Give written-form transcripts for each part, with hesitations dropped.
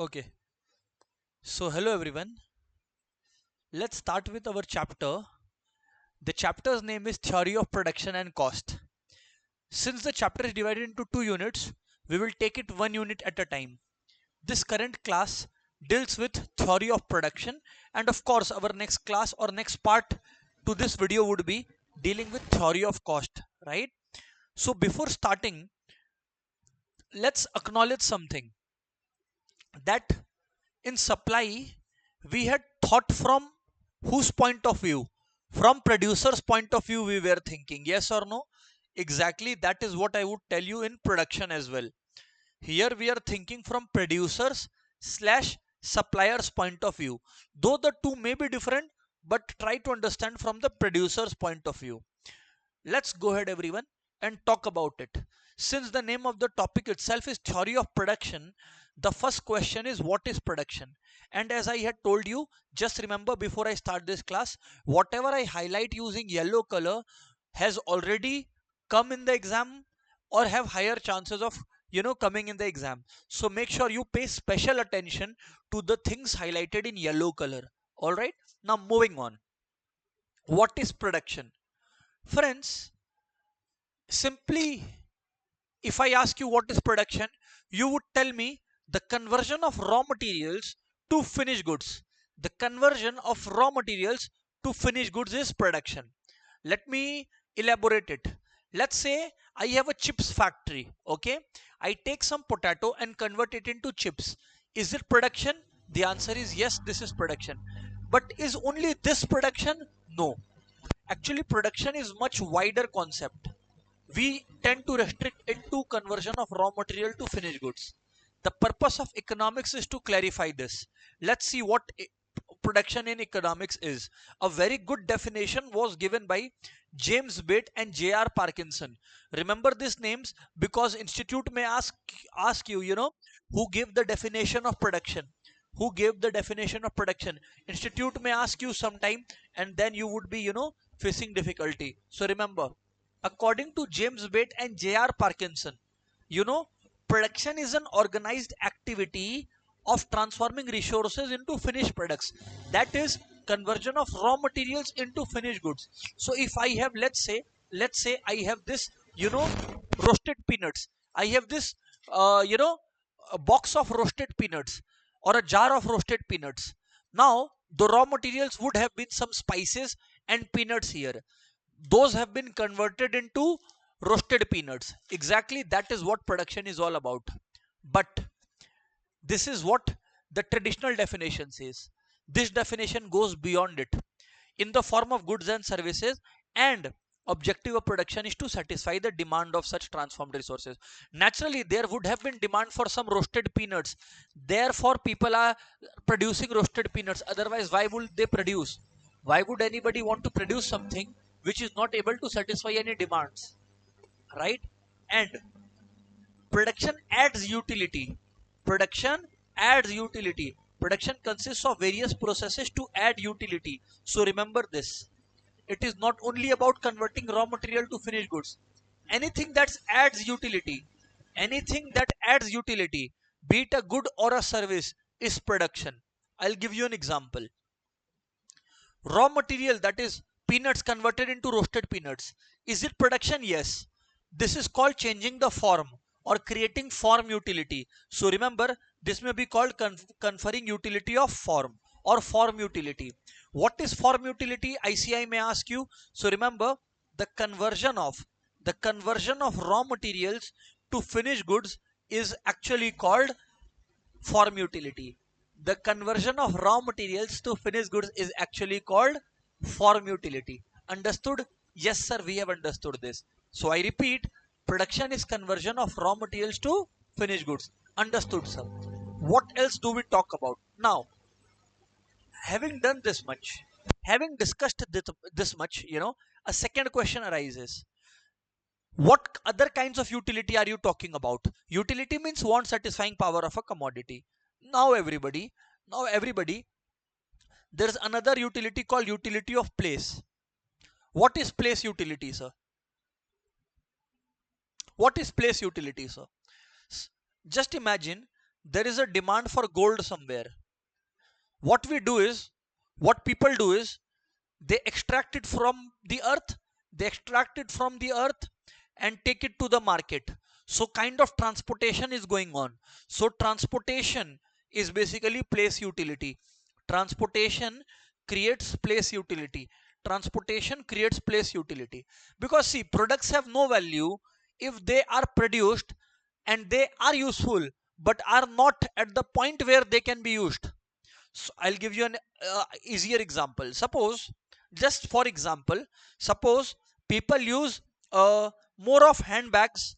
Okay, so hello everyone. Let's start with our chapter. The chapter's name is Theory of Production and Cost. Since the chapter is divided into two units, we will take it one unit at a time. This current class deals with theory of production, and of course, our next class or next part to this video would be dealing with theory of cost, right? So, before starting, let's acknowledge something that in supply we had thought from whose point of view, from producer's point of view we were thinking, yes or no? Exactly, that is what I would tell you in production as well. Here we are thinking from producers slash suppliers point of view, though the two may be different, but try to understand from the producer's point of view. Let's go ahead everyone and talk about it. Since the name of the topic itself is theory of production, the first question is what is production? And as I had told you, just remember before I start this class, whatever I highlight using yellow color has already come in the exam or have higher chances of coming in the exam. So make sure you pay special attention to the things highlighted in yellow color. All right, now moving on. What is production? Friends, simply, if I ask you what is production, you would tell me the conversion of raw materials to finished goods. The conversion of raw materials to finished goods is production. Let me elaborate it. Let's say I have a chips factory. Okay, I take some potato and convert it into chips. Is it production? The answer is yes, this is production. But is only this production? No. Actually, production is much wider concept. We tend to restrict it to conversion of raw material to finished goods. The purpose of economics is to clarify this. Let's see what production in economics is. A very good definition was given by James Bates and J.R. Parkinson. Remember these names because institute may ask you, who gave the definition of production. Who gave the definition of production? Institute may ask you sometime, and then you would be, facing difficulty. So remember, according to James Bates and J.R. Parkinson, you know, production is an organized activity of transforming resources into finished products. That is conversion of raw materials into finished goods. So if I have, let's say I have this, roasted peanuts. I have this, a box of roasted peanuts or a jar of roasted peanuts. Now the raw materials would have been some spices and peanuts here. Those have been converted into roasted peanuts. Exactly, that is what production is all about. But this is what the traditional definition says. This definition goes beyond it. In the form of goods and services, and objective of production is to satisfy the demand of such transformed resources. Naturally, there would have been demand for some roasted peanuts. Therefore, people are producing roasted peanuts. Otherwise, why would they produce? Why would anybody want to produce something which is not able to satisfy any demands, right? And production adds utility. Production adds utility. Production consists of various processes to add utility. So remember this. It is not only about converting raw material to finished goods. Anything that adds utility, anything that adds utility, be it a good or a service, is production. I'll give you an example. Raw material, that is peanuts converted into roasted peanuts. Is it production? Yes. This is called changing the form or creating form utility. So remember, this may be called conferring utility of form or form utility. What is form utility? ICI may ask you. So remember, the conversion of raw materials to finished goods is actually called form utility. The conversion of raw materials to finished goods is actually called form utility. Understood? Yes, sir, we have understood this. So I repeat, production is conversion of raw materials to finished goods. Understood, sir. What else do we talk about? Now, having done this much, having discussed this much, a second question arises. What other kinds of utility are you talking about? Utility means want satisfying power of a commodity. Now everybody, now everybody, there is another utility called utility of place. What is place utility, sir? What is place utility, sir? Just imagine there is a demand for gold somewhere. What we do is, what people do is, they extract it from the earth, they extract it from the earth and take it to the market. So kind of transportation is going on. So transportation is basically place utility. Transportation creates place utility. Transportation creates place utility. Because see, products have no value if they are produced and they are useful but are not at the point where they can be used. So I'll give you an easier example. Suppose, just for example, suppose people use more of handbags.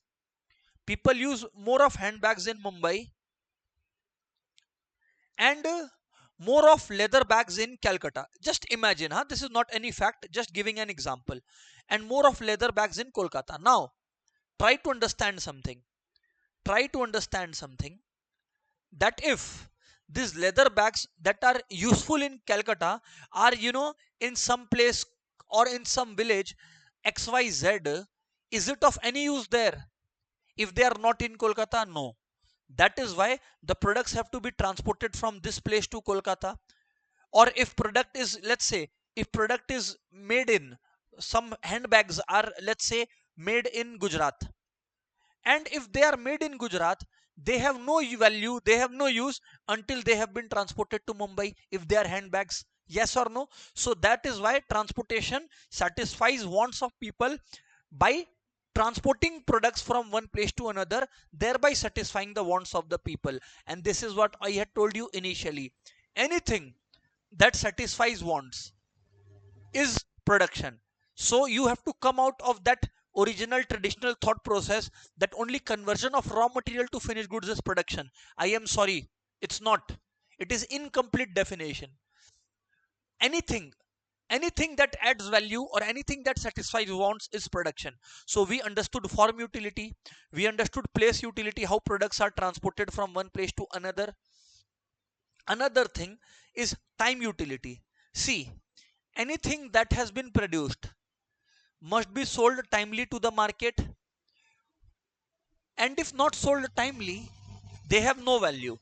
People use more of handbags in Mumbai and more of leather bags in Calcutta. Just imagine, huh? This is not any fact, just giving an example. And more of leather bags in Kolkata. Now, try to understand something. Try to understand something that if these leather bags that are useful in Calcutta are, in some place or in some village XYZ, is it of any use there? If they are not in Kolkata, no. That is why the products have to be transported from this place to Kolkata. Or if product is, let's say, if product is made in, some handbags are, let's say, made in Gujarat, and if they are made in Gujarat, they have no value, they have no use until they have been transported to Mumbai. If they are handbags, yes or no? So that is why transportation satisfies wants of people by transporting products from one place to another, thereby satisfying the wants of the people. And this is what I had told you initially. Anything that satisfies wants is production. So you have to come out of that original traditional thought process that only conversion of raw material to finished goods is production. I am sorry, it's not. It is incomplete definition. Anything, anything that adds value or anything that satisfies wants is production. So we understood form utility, we understood place utility, how products are transported from one place to another. Another thing is time utility. See, anything that has been produced must be sold timely to the market, and if not sold timely, they have no value.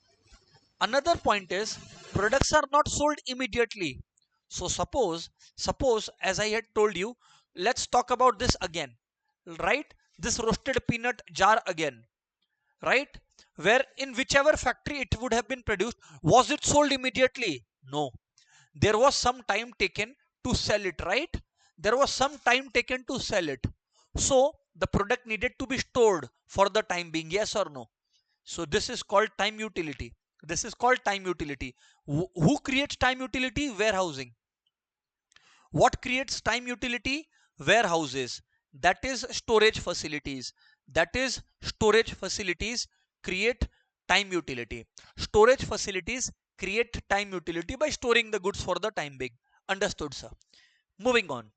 Another point is products are not sold immediately. So suppose as I had told you, let's talk about this again, right? This roasted peanut jar again, right? Where in whichever factory it would have been produced, was it sold immediately? No, there was some time taken to sell it, right? There was some time taken to sell it. So the product needed to be stored for the time being, yes or no? So this is called time utility. This is called time utility. Who creates time utility? Warehousing. What creates time utility? Warehouses. That is storage facilities. That is storage facilities create time utility. Storage facilities create time utility by storing the goods for the time being. Understood, sir? Moving on.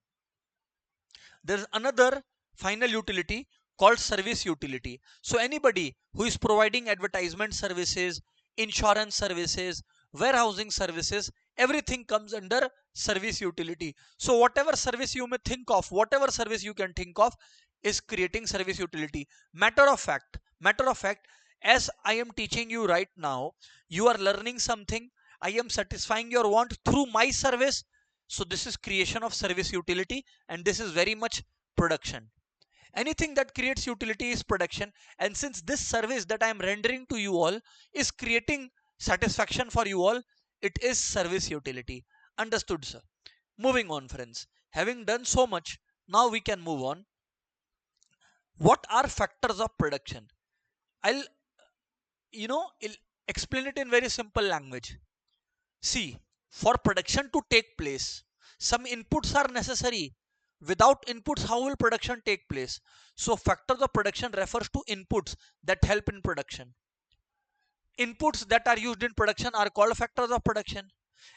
There is another final utility called service utility. So anybody who is providing advertisement services, insurance services, warehousing services, everything comes under service utility. So whatever service you may think of, whatever service you can think of is creating service utility. Matter of fact, as I am teaching you right now, you are learning something. I am satisfying your want through my service. So this is creation of service utility, and this is very much production. Anything that creates utility is production. And since this service that I am rendering to you all is creating satisfaction for you all, it is service utility. Understood, sir? Moving on, friends. Having done so much, now we can move on. What are factors of production? I'll, I'll explain it in very simple language. See, for production to take place, some inputs are necessary. Without inputs, how will production take place? So factors of production refers to inputs that help in production. Inputs that are used in production are called factors of production.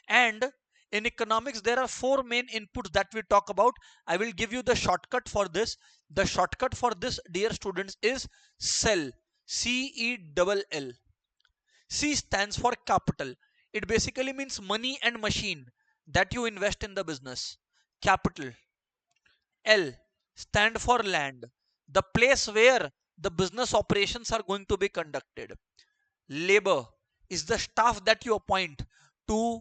And in economics, there are four main inputs that we talk about. I will give you the shortcut for this. The shortcut for this, dear students, is CELL. CELL. C stands for capital. It basically means money and machine that you invest in the business. Capital. L stand for land, the place where the business operations are going to be conducted. Labor is the staff that you appoint to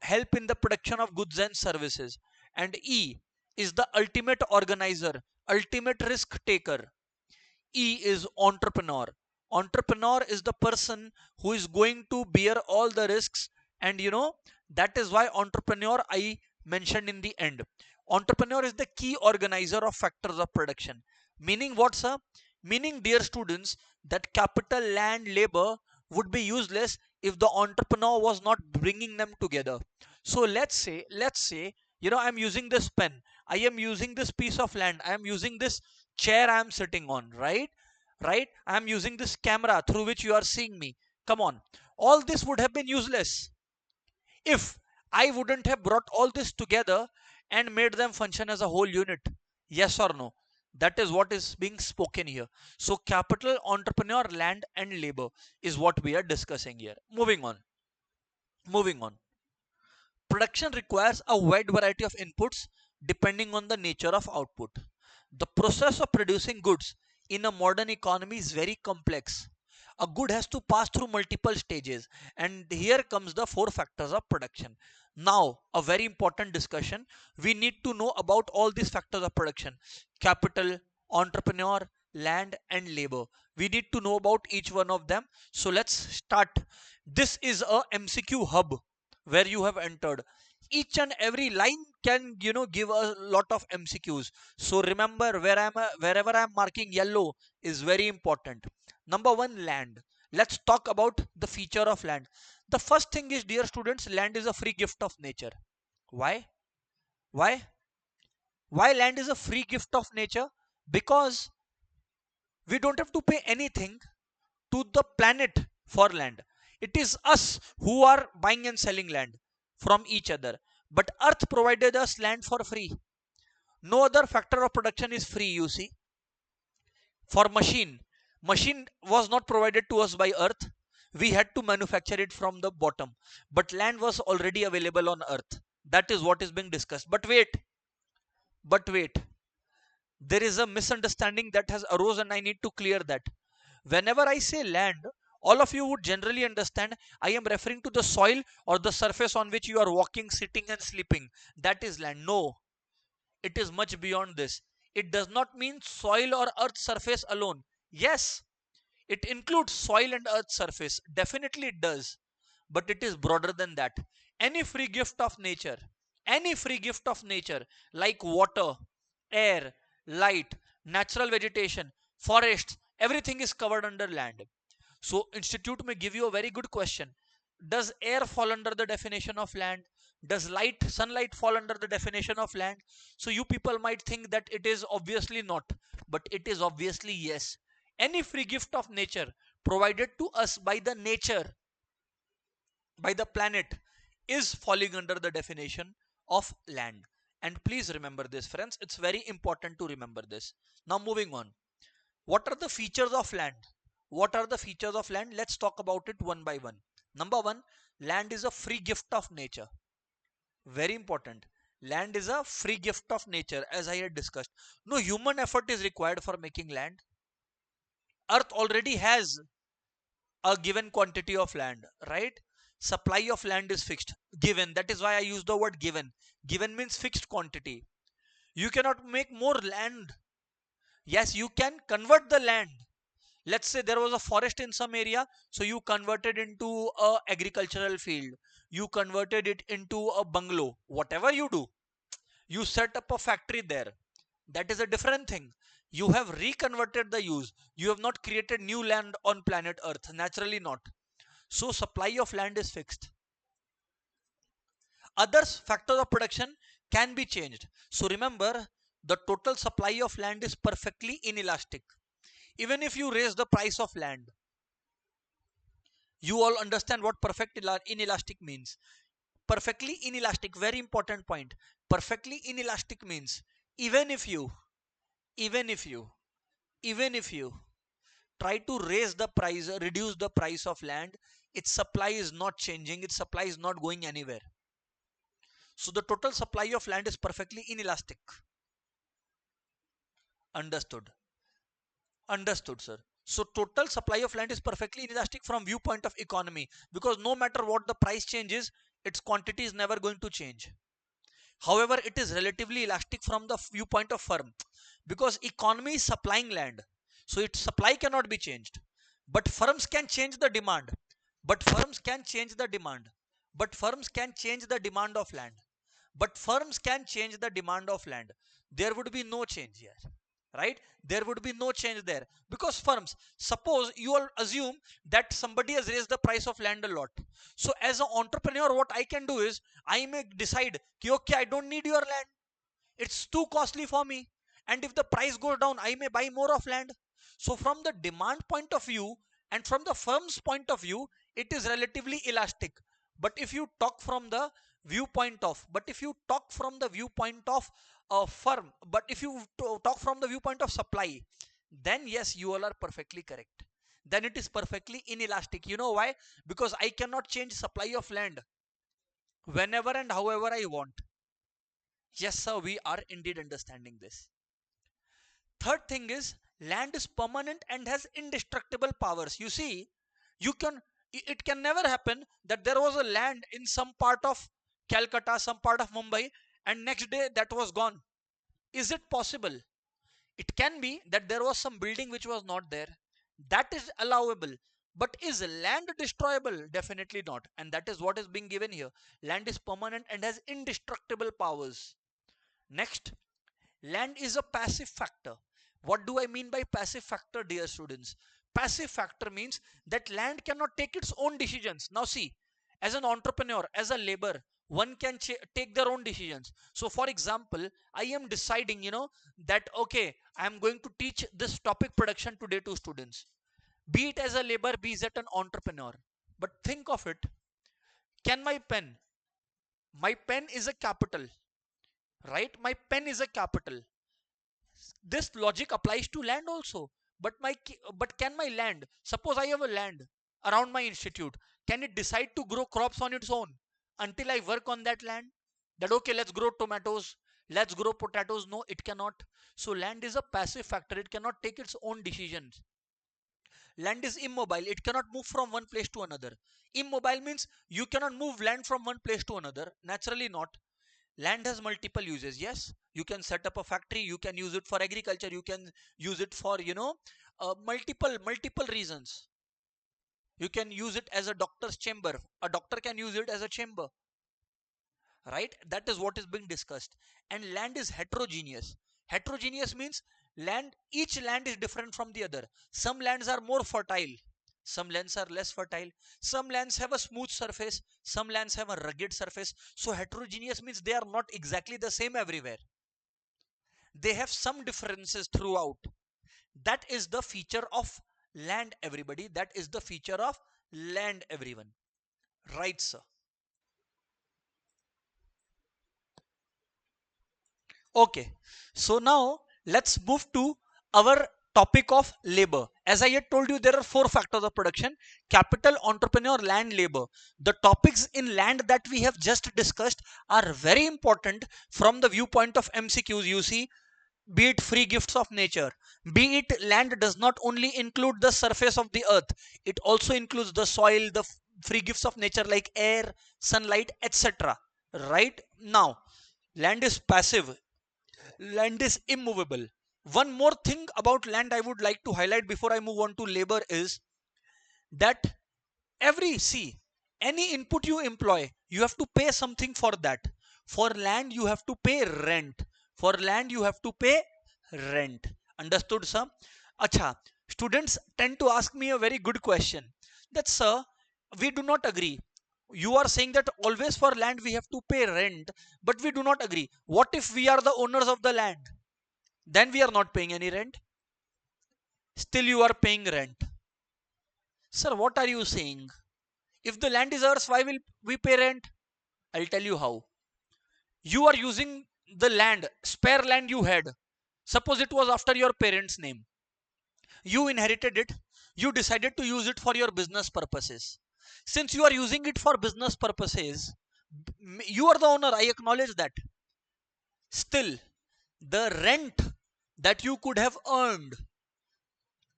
help in the production of goods and services. And E is the ultimate organizer, ultimate risk taker. E is entrepreneur. Entrepreneur is the person who is going to bear all the risks, and that is why entrepreneur I mentioned in the end. Entrepreneur is the key organizer of factors of production. Meaning what, sir? Meaning, dear students, that capital, land, labor would be useless if the entrepreneur was not bringing them together. So let's say, I'm using this pen, I am using this piece of land, I am using this chair I am sitting on, right? I am using this camera through which you are seeing me. Come on, all this would have been useless if I wouldn't have brought all this together and made them function as a whole unit. Yes or no? That is what is being spoken here. So capital, entrepreneur, land and labor is what we are discussing here. Moving on. Production requires a wide variety of inputs depending on the nature of output. The process of producing goods in a modern economy is very complex. A good has to pass through multiple stages, and here comes the four factors of production. Now, a very important discussion. We need to know about all these factors of production: capital, entrepreneur, land, and labor. We need to know about each one of them. So, let's start. This is a MCQ hub where you have entered. Each and every line can give a lot of MCQs. So remember, wherever I'm marking yellow is very important. Number one, land. Let's talk about the feature of land. The first thing is, dear students, land is a free gift of nature. Why why why land is a free gift of nature? Because we don't have to pay anything to the planet for land. It is us who are buying and selling land from each other. But earth provided us land for free. No other factor of production is free, you see. For machine was not provided to us by earth. We had to manufacture it from the bottom. But land was already available on earth. That is what is being discussed. But wait, there is a misunderstanding that has arose, and I need to clear that. Whenever I say land, all of you would generally understand I am referring to the soil or the surface on which you are walking, sitting and sleeping. That is land. No, it is much beyond this. It does not mean soil or earth surface alone. Yes, it includes soil and earth surface. Definitely it does. But it is broader than that. Any free gift of nature, any free gift of nature, like water, air, light, natural vegetation, forests, everything is covered under land. So institute may give you a very good question. Does air fall under the definition of land? Does sunlight fall under the definition of land? So you people might think that it is obviously not, but it is obviously yes. Any free gift of nature provided to us by the nature, by the planet, is falling under the definition of land. And please remember this, friends. It's very important to remember this. Now moving on. What are the features of land? What are the features of land? Let's talk about it one by one. Number one, land is a free gift of nature. Very important. Land is a free gift of nature, as I had discussed. No human effort is required for making land. Earth already has a given quantity of land, right? Supply of land is fixed, given. That is why I use the word given. Given means fixed quantity. You cannot make more land. Yes, you can convert the land. Let's say there was a forest in some area, so you converted into a agricultural field, you converted it into a bungalow. Whatever you do, you set up a factory there. That is a different thing. You have reconverted the use. You have not created new land on planet earth, naturally not. So supply of land is fixed. Other factors of production can be changed. So remember, the total supply of land is perfectly inelastic. Even if you raise the price of land, you all understand what perfect inelastic means. Perfectly inelastic, very important point. Perfectly inelastic means even if you even if you even if you try to raise the price, reduce the price of land, its supply is not changing, its supply is not going anywhere. So the total supply of land is perfectly inelastic. Understood? Understood, sir. So total supply of land is perfectly inelastic from viewpoint of economy, because no matter what the price changes, its quantity is never going to change. However, it is relatively elastic from the viewpoint of firm, because economy is supplying land, so its supply cannot be changed. But firms can change the demand. But firms can change the demand. But firms can change the demand of land. But firms can change the demand of land. There would be no change here, right? There would be no change there, because firms, suppose you all assume that somebody has raised the price of land a lot. So as an entrepreneur, what I can do is I may decide, okay, I don't need your land, it's too costly for me, and if the price goes down, I may buy more of land. So from the demand point of view and from the firm's point of view, it is relatively elastic. But if you talk from the viewpoint of but if you talk from the viewpoint of a firm, but if you talk from the viewpoint of supply, then yes, you all are perfectly correct. Then it is perfectly inelastic. You know why? Because I cannot change supply of land whenever and however I want. Yes, sir, we are indeed understanding this. Third thing is, land is permanent and has indestructible powers. You see, you can it can never happen that there was a land in some part of Calcutta, some part of Mumbai, and next day that was gone. Is it possible? It can be that there was some building which was not there. That is allowable. But is land destroyable? Definitely not. And that is what is being given here. Land is permanent and has indestructible powers. Next, land is a passive factor. What do I mean by passive factor, dear students? Passive factor means that land cannot take its own decisions. Now see, as an entrepreneur, as a labor, one can take their own decisions. So for example, I am deciding, that okay, I am going to teach this topic production today to students. Be it as a labor, be it an entrepreneur. But think of it, can my pen is a capital, right? My pen is a capital. This logic applies to land also. But can my land, suppose I have a land around my institute, can it decide to grow crops on its own until I work on that land? That okay, let's grow tomatoes, let's grow potatoes. No, it cannot. So land is a passive factor, it cannot take its own decisions. Land is immobile, it cannot move from one place to another. Immobile means you cannot move land from one place to another, naturally not. Land has multiple uses. Yes, you can set up a factory, you can use it for agriculture, you can use it for multiple reasons. You can use it as a doctor's chamber, a doctor can use it as a chamber, right? That is what is being discussed. And land is heterogeneous. Heterogeneous means each land is different from the other. Some lands are more fertile, some lands are less fertile. Some lands have a smooth surface, some lands have a rugged surface. So heterogeneous means they are not exactly the same everywhere, they have some differences throughout. That is the feature of land, everybody. That is the feature of land, everyone. Right, sir? Okay, so now let's move to our topic of labor. As I had told you, there are four factors of production: capital, entrepreneur, land, labor. The topics in land that we have just discussed are very important from the viewpoint of MCQs. You see, be it free gifts of nature, be it land does not only include the surface of the earth, it also includes the soil, the free gifts of nature like air, sunlight, etc. Right now, land is passive, land is immovable. One more thing about land I would like to highlight before I move on to labor is that any input you employ, you have to pay something for that. For land, you have to pay rent. For land, you have to pay rent. Understood, sir? Acha, students tend to ask me a very good question. That, sir, we do not agree. You are saying that always for land we have to pay rent, but we do not agree. What if we are the owners of the land? Then we are not paying any rent. Still you are paying rent. Sir, what are you saying? If the land is ours, why will we pay rent? I'll tell you how. You are using the land, spare land you had. Suppose it was after your parents' name. You inherited it. You decided to use it for your business purposes. Since you are using it for business purposes, you are the owner. I acknowledge that. Still, the rent that you could have earned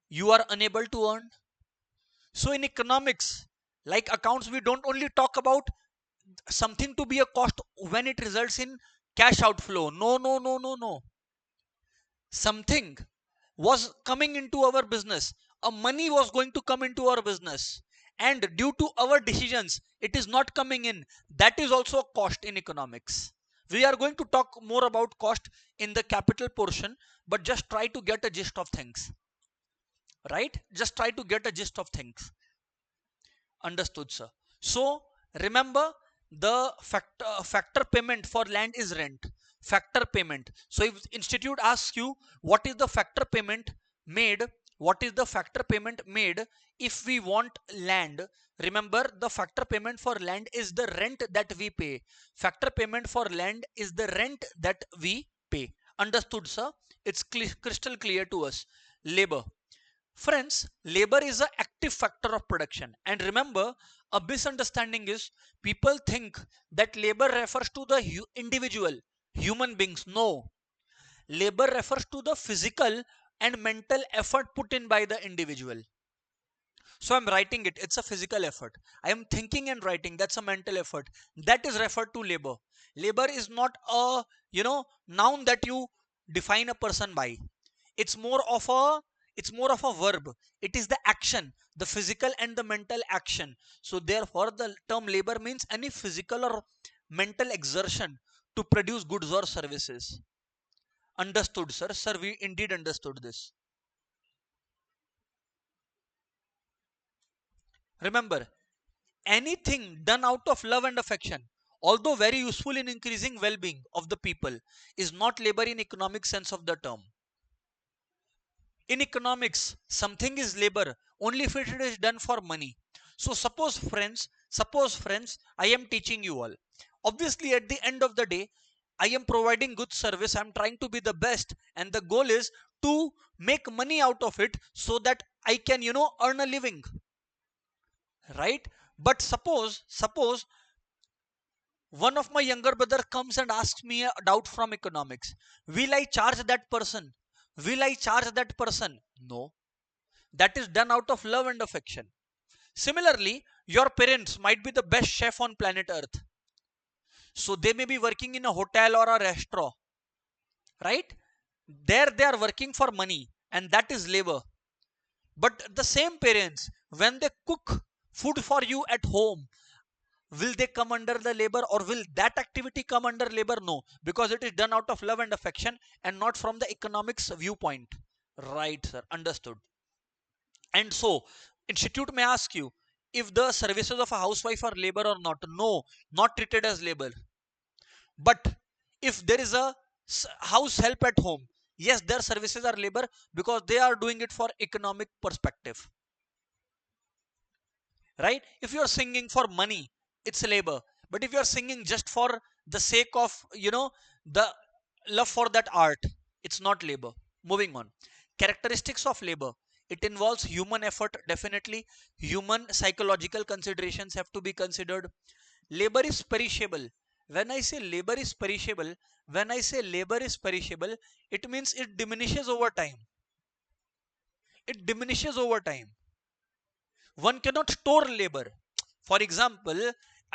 you are unable to earn. So in economics, like accounts, we don't only talk about something to be a cost when it results in cash outflow. No, no, no, no, no. Something was coming into our business, a money was going to come into our business, and due to our decisions it is not coming in. That is also a cost in economics. We are going to talk more about cost in the capital portion, but just try to get a gist of things, right? Just try to get a gist of things. Understood, sir. So remember, the factor payment for land is rent. Factor payment. So if institute asks you what is the factor payment made, what is the factor payment made if we want land? Remember, the factor payment for land is the rent that we pay. Factor payment for land is the rent that we pay. Understood, sir? It's crystal clear to us. Labor. Friends, labor is an active factor of production. And remember, a misunderstanding is people think that labor refers to the individual, human beings. No, labor refers to the physical and mental effort put in by the individual. So I'm writing it, it's a physical effort. I am thinking and writing, that's a mental effort. That is referred to labor. Labor is not a, noun that you define a person by. It's more of a it's more of a verb. It is the action, the physical and the mental action. So therefore the term labor means any physical or mental exertion to produce goods or services. Understood, sir? Sir, we indeed understood this. Remember, anything done out of love and affection, although very useful in increasing well-being of the people, is not labor in economic sense of the term. In economics, something is labor only if it is done for money. So suppose friends, I am teaching you all. Obviously, at the end of the day, I am providing good service. I'm trying to be the best, and the goal is to make money out of it so that I can, earn a living, right? But suppose one of my younger brother comes and asks me a doubt from economics. Will I charge that person? Will I charge that person? No. That is done out of love and affection. Similarly, your parents might be the best chef on planet Earth. So they may be working in a hotel or a restaurant, right? There they are working for money, and that is labor. But the same parents, when they cook food for you at home, will they come under the labor, or will that activity come under labor? No, because it is done out of love and affection and not from the economics viewpoint. Right, sir. Understood. And so, institute may ask you if the services of a housewife are labor or not. No, not treated as labor. But if there is a house help at home, yes, their services are labor because they are doing it for economic perspective. Right? If you are singing for money, it's labor. But if you are singing just for the sake of, the love for that art, it's not labor. Moving on. Characteristics of labor. It involves human effort, definitely. Human psychological considerations have to be considered. Labor is perishable. When I say labor is perishable, when I say labor is perishable, it means it diminishes over time. It diminishes over time. One cannot store labor. For example,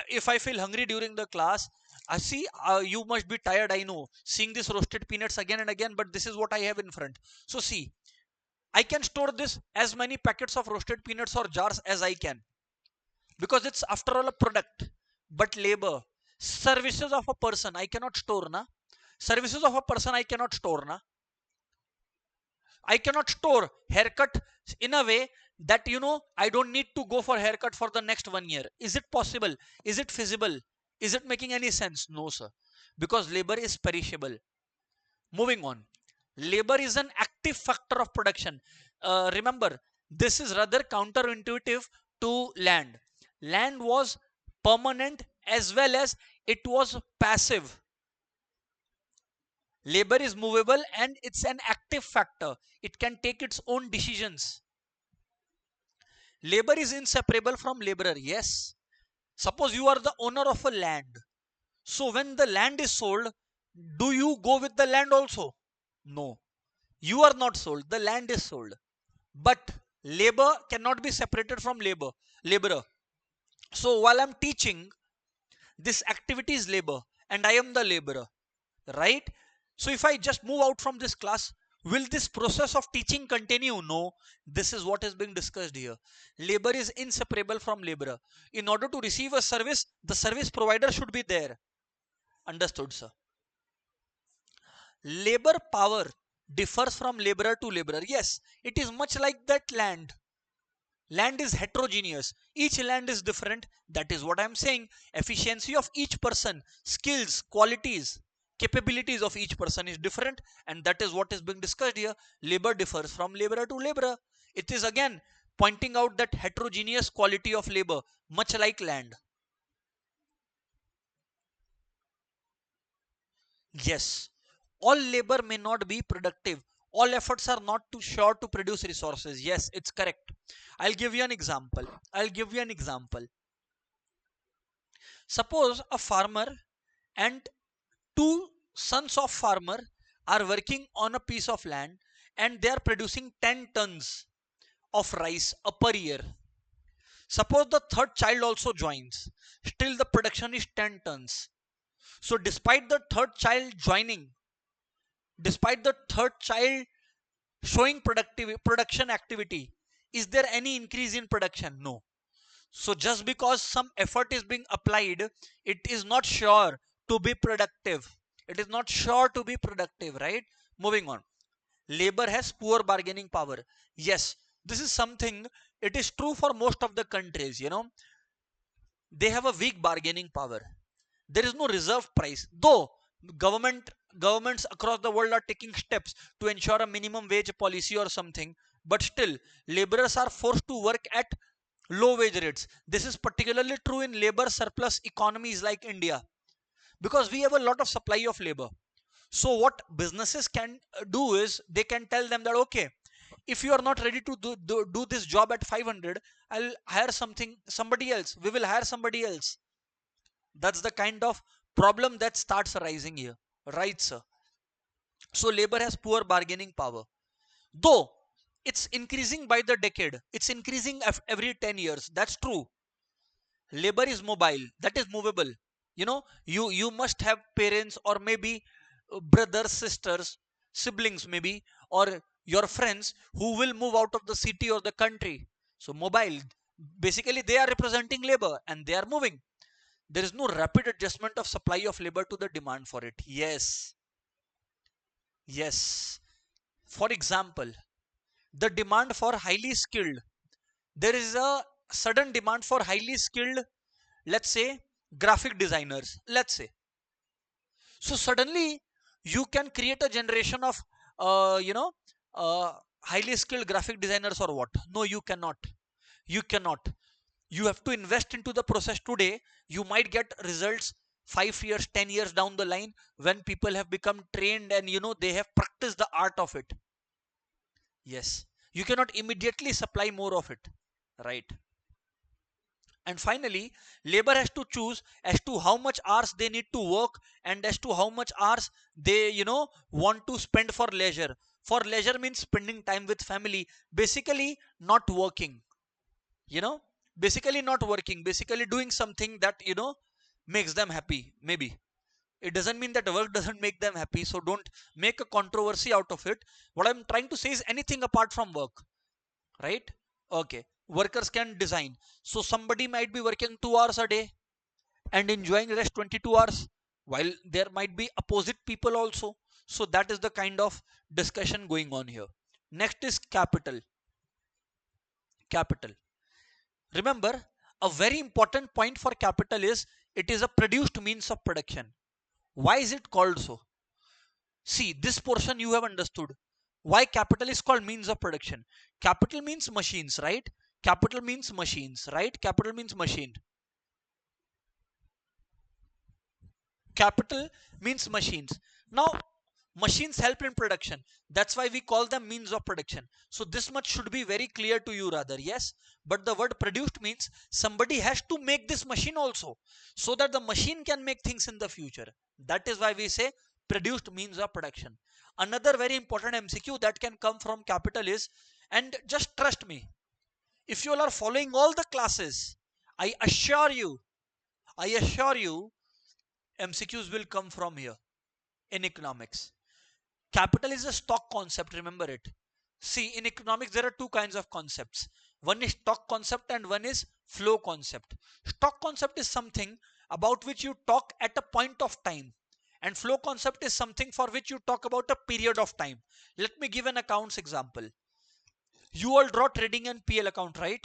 if I feel hungry during the class, I see, you must be tired, I know, seeing this roasted peanuts again and again, but this is what I have in front. So see, I can store this as many packets of roasted peanuts or jars as I can, because it's after all a product. But labor, services of a person, I cannot store, na. Services of a person I cannot store, na. I cannot store haircut in a way that, I don't need to go for haircut for the next 1 year. Is it possible? Is it feasible? Is it making any sense? No, sir. Because labor is perishable. Moving on. Labor is an active factor of production. Remember, this is rather counterintuitive to land. Land was permanent as well as it was passive. Labor is movable and it's an active factor. It can take its own decisions. Labor is inseparable from laborer. Yes. Suppose you are the owner of a land. So when the land is sold, do you go with the land also? No. You are not sold. The land is sold. but labor cannot be separated from laborer. So while I'm teaching, this activity is labor and I am the laborer, right? So if I just move out from this class, will this process of teaching continue? No. This is what is being discussed here. Labor is inseparable from laborer. In order to receive a service, the service provider should be there. Understood, sir? Labor power differs from laborer to laborer. Yes, it is much like that land. Land is heterogeneous. Each land is different. That is what I am saying. Efficiency of each person, skills, qualities, capabilities of each person is different, and that is what is being discussed here. Labor differs from laborer to laborer. It is again pointing out that heterogeneous quality of labor, much like land. Yes, all labor may not be productive. All efforts are not too sure to produce resources. Yes, it's correct. I'll give you an example. I'll give you an example. Suppose a farmer and two sons of farmer are working on a piece of land and they are producing 10 tons of rice per year. Suppose the third child also joins. Still the production is 10 tons. So despite the third child joining, despite the third child showing production activity, is there any increase in production? No. So just because some effort is being applied, it is not sure to be productive. It is not sure to be productive, right? Moving on. Labor has poor bargaining power. Yes, this is something, it is true for most of the countries, they have a weak bargaining power. There is no reserve price, though government governments across the world are taking steps to ensure a minimum wage policy or something, but still laborers are forced to work at low wage rates. This is particularly true in labor surplus economies like India, because we have a lot of supply of labor. So what businesses can do is they can tell them that, okay, if you are not ready to do this job at 500, I'll hire somebody else, we will hire somebody else. That's the kind of problem that starts arising here, right, sir? So labor has poor bargaining power, though it's increasing by the decade, it's increasing every 10 years. That's true. Labor is mobile, that is movable. You must have parents, or maybe brothers, sisters, siblings maybe, or your friends who will move out of the city or the country. So mobile, basically they are representing labor and they are moving. There is no rapid adjustment of supply of labor to the demand for it. Yes, for example, the demand for highly skilled, there is a sudden demand for highly skilled, let's say, graphic designers, let's say. So suddenly you can create a generation of uh, you know uh, highly skilled graphic designers or what? No, you cannot. You have to invest into the process today. You might get results 5 years, 10 years down the line, when people have become trained and they have practiced the art of it. Yes, you cannot immediately supply more of it, right? And finally, labor has to choose as to how much hours they need to work, and as to how much hours they want to spend for leisure. For leisure means spending time with family, basically not working, you know basically not working, basically doing something that makes them happy. Maybe it doesn't mean that work doesn't make them happy, so don't make a controversy out of it. What I'm trying to say is anything apart from work, right? Okay, workers can design. So somebody might be working 2 hours a day and enjoying rest 22 hours, while there might be opposite people also. So that is the kind of discussion going on here. Next is capital. Remember, a very important point for capital is it is a produced means of production. Why is it called so? See, this portion you have understood. Why capital is called means of production? Capital means machines, right? Capital means machines, right? Capital means machine. Capital means machines. Now, machines help in production. That's why we call them means of production. So this much should be very clear to you, rather. Yes, but the word produced means somebody has to make this machine also, so that the machine can make things in the future. That is why we say produced means of production. Another very important MCQ that can come from capital is, And just trust me, if you all are following all the classes, I assure you, I assure you, MCQs will come from here in economics. Capital is a stock concept, remember it. See, in economics, there are two kinds of concepts. One is stock concept and one is flow concept. Stock concept is something about which you talk at a point of time, and flow concept is something for which you talk about a period of time. Let me give an accounts example. You all draw trading and PL account, right?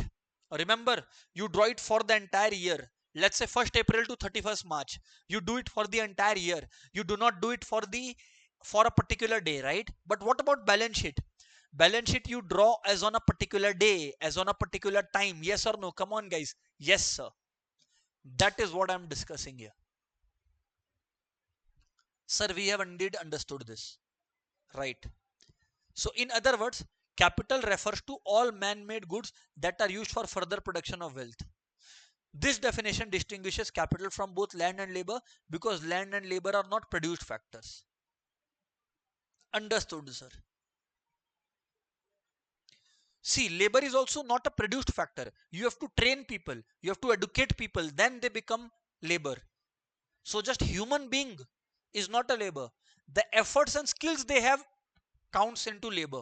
Remember, you draw it for the entire year. Let's say 1st April to 31st March. You do it for the entire year. You do not do it for a particular day, right? But what about balance sheet? Balance sheet you draw as on a particular day, as on a particular time. Yes or no? Come on, guys. Yes, sir. That is what I'm discussing here. Sir, we have indeed understood this. Right. So in other words, capital refers to all man-made goods that are used for further production of wealth. This definition distinguishes capital from both land and labor because land and labor are not produced factors. Understood, sir. See, labor is also not a produced factor. You have to train people, you have to educate people, then they become labor. So just human being is not a labor. The efforts and skills they have counts into labor,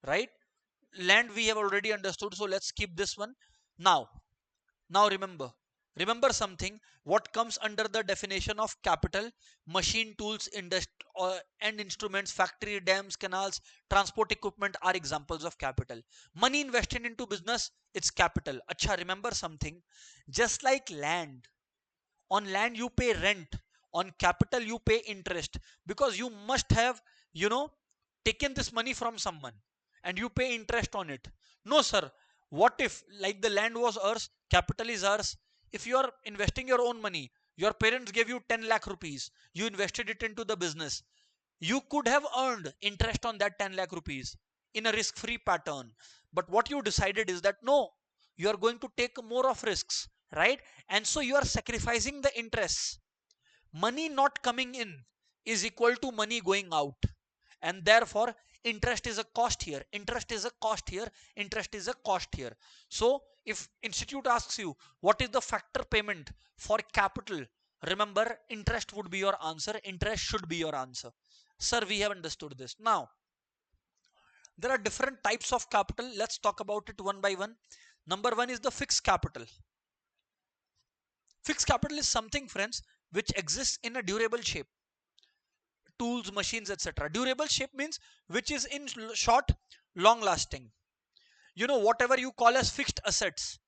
right? Land we have already understood, so let's keep this one. Now remember something. What comes under the definition of capital? Machine, tools, and instruments, factory, dams, canals, transport equipment are examples of capital. Money invested into business, it's capital. Acha, remember something. Just like land, on land you pay rent, on capital you pay interest, because you must have, you know, taken this money from someone and you pay interest on it. No, sir. What if, like, the land was ours, capital is ours? If you are investing your own money, your parents gave you 10 lakh rupees, you invested it into the business, you could have earned interest on that 10 lakh rupees in a risk free pattern. But what you decided is that no, you are going to take more of risks, right? And so you are sacrificing the interest. Money not coming in is equal to money going out, and therefore interest is a cost here, interest is a cost here, interest is a cost here. So if institute asks you what is the factor payment for capital, remember interest would be your answer, interest should be your answer. Sir, we have understood this. Now there are different types of capital. Let's talk about it one by one. Number one is the fixed capital. Fixed capital is something, friends, which exists in a durable shape. Tools, machines, etc. Durable shape means which is in short, long lasting. You know, whatever you call as fixed assets,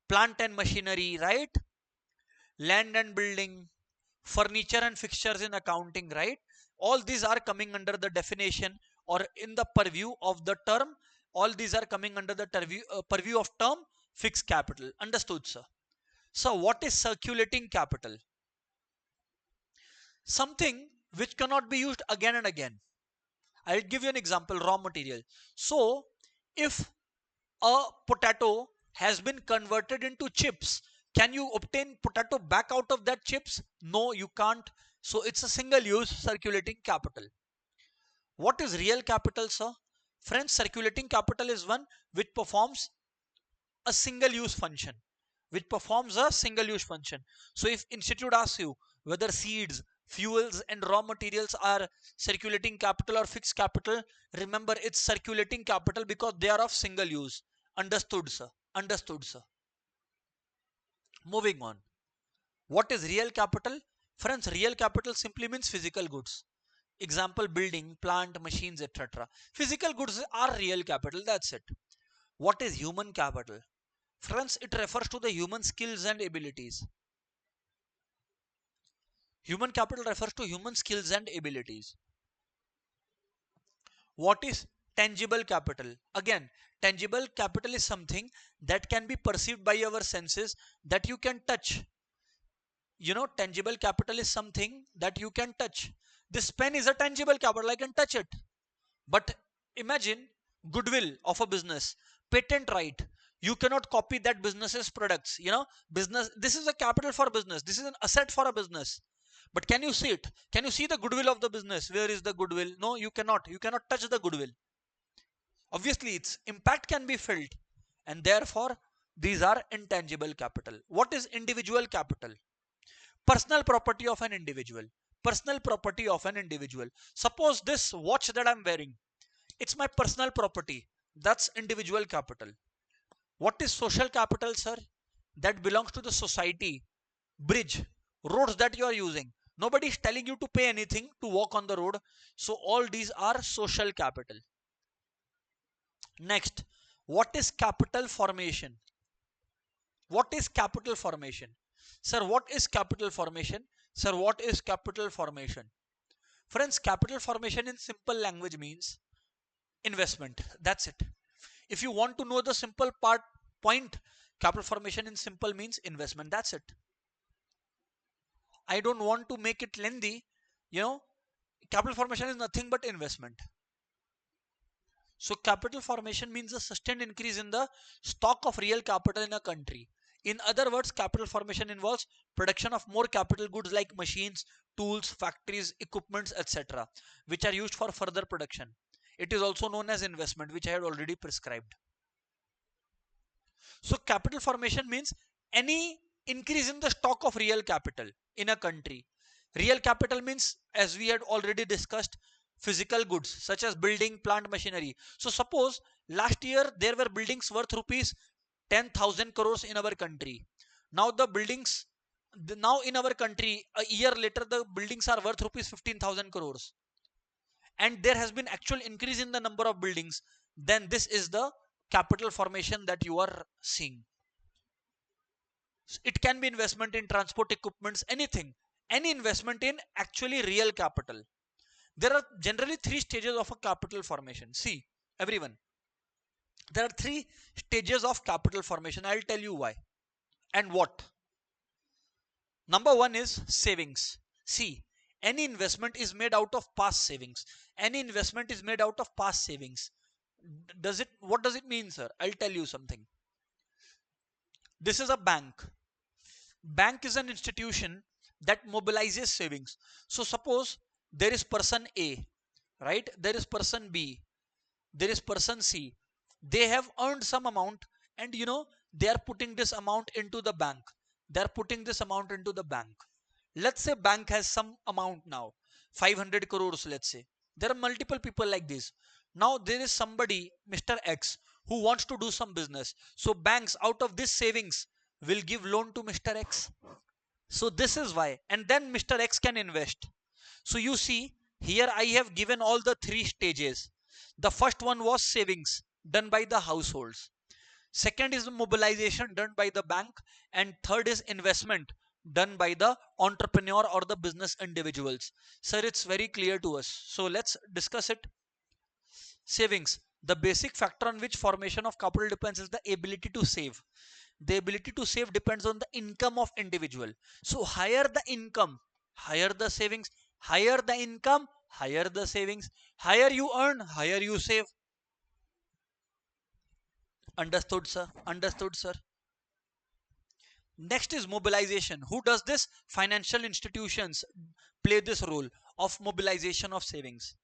plant and machinery, right? Land and building, furniture and fixtures in accounting, right? All these are coming under the definition or in the purview of the term. All these are coming under the purview of term fixed capital. Understood, sir? So what is circulating capital? Something which cannot be used again and again. I'll give you an example. Raw material. So if a potato has been converted into chips, can you obtain potato back out of that chips? No, you can't. So it's a single use circulating capital. What is real capital, sir? Friends, circulating capital is one which performs a single use function, so if institute asks you whether seeds, fuels and raw materials are circulating capital or fixed capital, remember it's circulating capital because they are of single use. Understood, sir? Understood, sir? Moving on. What is real capital? Friends, real capital simply means physical goods. Example, building, plant, machines, etc. Physical goods are real capital, that's it. What is human capital? Friends, it refers to the human skills and abilities. Human capital refers to human skills and abilities. What is tangible capital? Again, tangible capital is something that can be perceived by our senses, that you can touch. You know, tangible capital is something that you can touch. This pen is a tangible capital, I can touch it. But imagine goodwill of a business, patent right. You cannot copy that business's products. You know, business, this is a capital for business. This is an asset for a business. But can you see it? Can you see the goodwill of the business? Where is the goodwill? No, you cannot. You cannot touch the goodwill. Obviously, its impact can be felt, and therefore, these are intangible capital. What is individual capital? Personal property of an individual. Personal property of an individual. Suppose this watch that I'm wearing, it's my personal property. That's individual capital. What is social capital, sir? That belongs to the society. Bridge, roads that you are using. Nobody is telling you to pay anything to walk on the road. So all these are social capital. Next, what is capital formation? What is capital formation? Sir, what is capital formation? Sir, what is capital formation? Friends, capital formation in simple language means investment. That's it. If you want to know the simple point, capital formation in simple means investment. That's it. I don't want to make it lengthy. Capital formation is nothing but investment. So capital formation means a sustained increase in the stock of real capital in a country. In other words, capital formation involves production of more capital goods like machines, tools, factories, equipments, etc., which are used for further production. It is also known as investment, which I had already prescribed. So capital formation means any increase in the stock of real capital in a country. Real capital means, as we had already discussed, physical goods such as building, plant, machinery. So suppose last year there were buildings worth rupees 10,000 crores in our country. Now the buildings, now in our country, a year later the buildings are worth rupees 15,000 crores, and there has been actual increase in the number of buildings. Then this is the capital formation that you are seeing. It can be investment in transport equipments, anything, any investment in actually real capital. There are generally three stages of a capital formation. See, everyone, there are three stages of capital formation. I'll tell you why and what. Number one is savings. See, any investment is made out of past savings. Any investment is made out of past savings. What does it mean, sir? I'll tell you something. This is a bank. Bank is an institution that mobilizes savings. So suppose there is person A, right? There is person B, there is person C. They have earned some amount, and they are putting this amount into the bank. They are putting this amount into the bank. Let's say bank has some amount now, 500 crores, let's say. There are multiple people like this. Now there is somebody, Mr. X, who wants to do some business. So banks out of this savings will give loan to Mr. X. So this is why. And then Mr. X can invest. So you see, here I have given all the three stages. The first one was savings done by the households. Second is mobilization done by the bank. And third is investment done by the entrepreneur or the business individuals. Sir, it's very clear to us. So let's discuss it. Savings. The basic factor on which formation of capital depends is the ability to save. The ability to save depends on the income of individual. So higher the income, higher the savings. Higher the income, higher the savings. Higher you earn, higher you save. Understood, sir? Understood, sir? Next is mobilization. Who does this? Financial institutions play this role of mobilization of savings.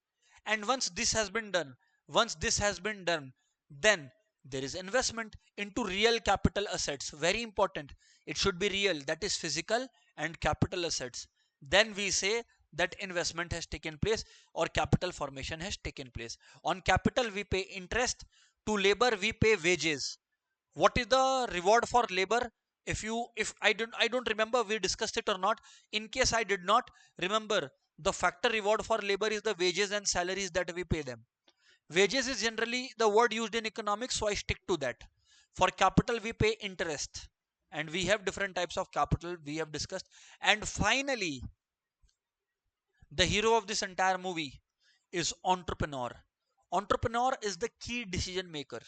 And once this has been done, then there is investment into real capital assets. Very important. It should be real, that is physical and capital assets. Then we say that investment has taken place or capital formation has taken place. On capital we pay interest, to labor we pay wages. What is the reward for labor? If I don't remember we discussed it or not. In case I did not remember, the factor reward for labor is the wages and salaries that we pay them. Wages is generally the word used in economics, so I stick to that. For capital we pay interest, and we have different types of capital we have discussed. And finally, the hero of this entire movie is entrepreneur. Entrepreneur is the key decision maker.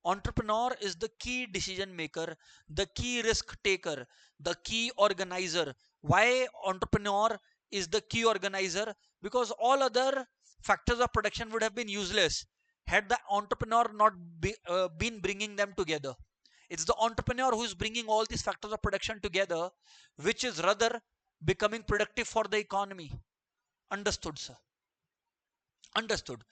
Entrepreneur is the key decision maker, the key risk taker, the key organizer. Why entrepreneur is the key organizer? Because all other factors of production would have been useless had the entrepreneur not been bringing them together. It's the entrepreneur who is bringing all these factors of production together, which is rather becoming productive for the economy. Understood, sir? Understood.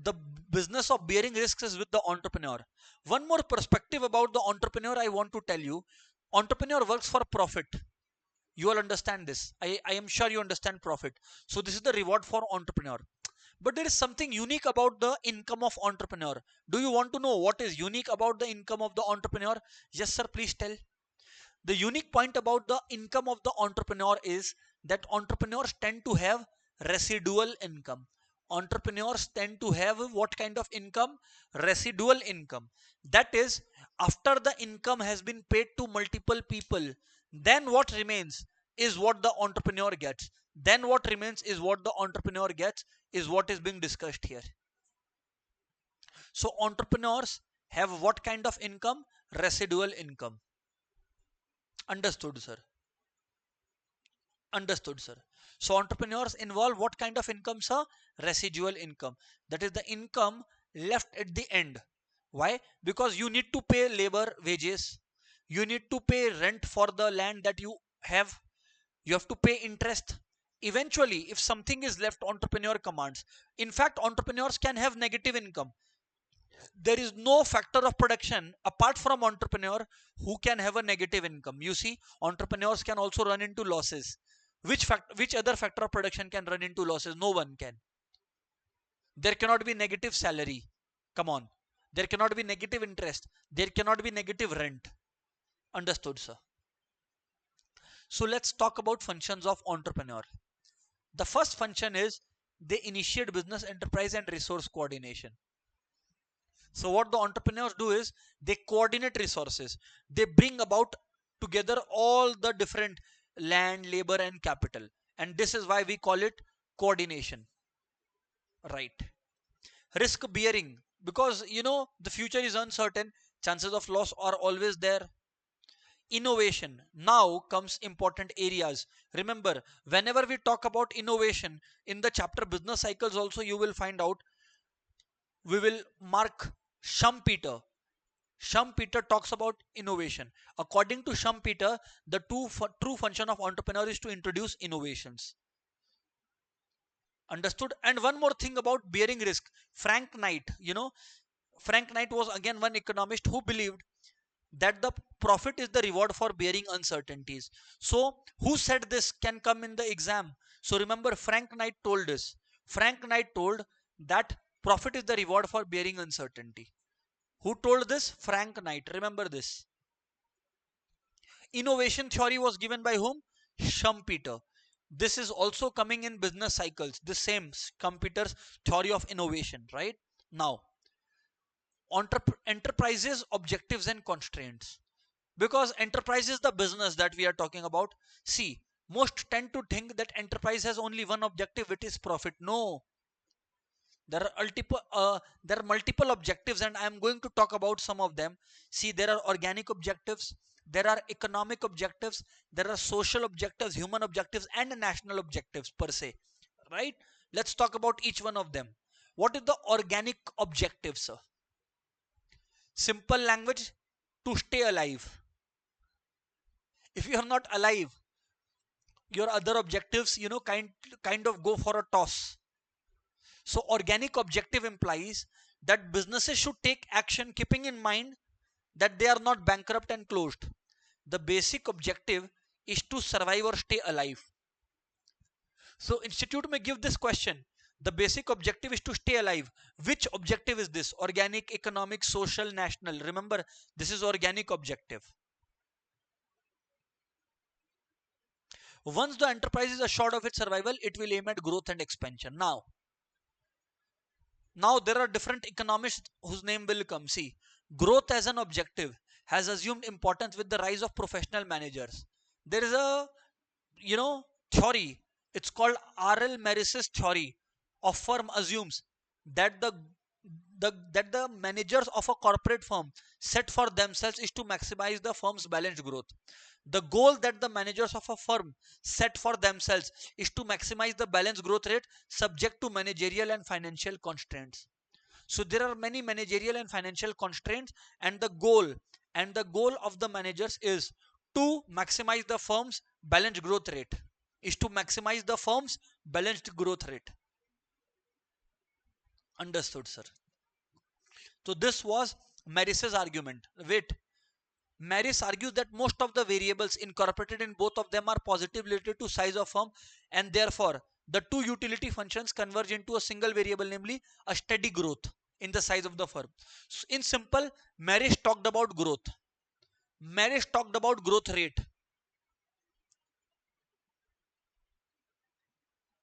the business of bearing risks is with the entrepreneur. One more perspective about the entrepreneur I want to tell you. Entrepreneur works for profit. You all understand this. I am sure you understand profit. So this is the reward for entrepreneur. But there is something unique about the income of entrepreneur. Do you want to know what is unique about the income of the entrepreneur? Yes, sir, please tell. The unique point about the income of the entrepreneur is that entrepreneurs tend to have residual income. Entrepreneurs tend to have what kind of income? Residual income. That is, after the income has been paid to multiple people, then what remains is what the entrepreneur gets. Then what remains is what the entrepreneur gets, is what is being discussed here. So entrepreneurs have what kind of income? Residual income. Understood, sir. Understood, sir. So entrepreneurs involve what kind of income, sir? Residual income. That is the income left at the end. Why? Because you need to pay labor wages. You need to pay rent for the land that you have. You have to pay interest. Eventually, if something is left, entrepreneur commands. In fact, entrepreneurs can have negative income. There is no factor of production apart from entrepreneur who can have a negative income. You see, entrepreneurs can also run into losses. Which other factor of production can run into losses? No one can. There cannot be negative salary. Come on. There cannot be negative interest. There cannot be negative rent. Understood, sir. So let's talk about functions of entrepreneur. The first function is they initiate business enterprise and resource coordination. So what the entrepreneurs do is they coordinate resources. They bring about together all the different land, labor and capital. And this is why we call it coordination. Right. Risk bearing, because the future is uncertain, chances of loss are always there. Innovation, now comes important areas. Remember, whenever we talk about innovation in the chapter business cycles also, you will find out we will mark Schumpeter. Schumpeter talks about innovation. According to Schumpeter, the true function of entrepreneur is to introduce innovations. Understood? And one more thing about bearing risk. Frank Knight, Frank Knight was again one economist who believed that the profit is the reward for bearing uncertainties. So, who said this can come in the exam? So, remember, Frank Knight told this. Frank Knight told that profit is the reward for bearing uncertainty. Who told this? Frank Knight. Remember this. Innovation theory was given by whom? Schumpeter. This is also coming in business cycles. The same Schumpeter's theory of innovation, right? Now, enterprises, objectives and constraints. Because enterprise is the business that we are talking about. See, most tend to think that enterprise has only one objective, it is profit. No, there are multiple objectives, and I am going to talk about some of them. See, there are organic objectives, there are economic objectives, there are social objectives, human objectives, and national objectives per se. Right? Let's talk about each one of them. What is the organic objective, sir? Simple language: to stay alive. If you are not alive, your other objectives, kind of go for a toss. So organic objective implies that businesses should take action keeping in mind that they are not bankrupt and closed. The basic objective is to survive or stay alive. So institute may give this question: the basic objective is to stay alive. Which objective is this? Organic, economic, social, national. Remember, this is organic objective. Once the enterprise is assured of its survival, it will aim at growth and expansion. Now there are different economists whose name will come. See, growth as an objective has assumed importance with the rise of professional managers. There is a theory. It's called R.L. Maris's theory of firm assumes that the managers of a corporate firm set for themselves is to maximize the firm's balanced growth. The goal that the managers of a firm set for themselves is to maximize the balanced growth rate subject to managerial and financial constraints. So there are many managerial and financial constraints, and the goal of the managers is to maximize the firm's balanced growth rate. Is to maximize the firm's balanced growth rate. Understood, sir. So this was Maris's argument. Wait, Maris argues that most of the variables incorporated in both of them are positively related to size of firm, and therefore the two utility functions converge into a single variable, namely a steady growth in the size of the firm. So in simple, Maris talked about growth. Maris talked about growth rate.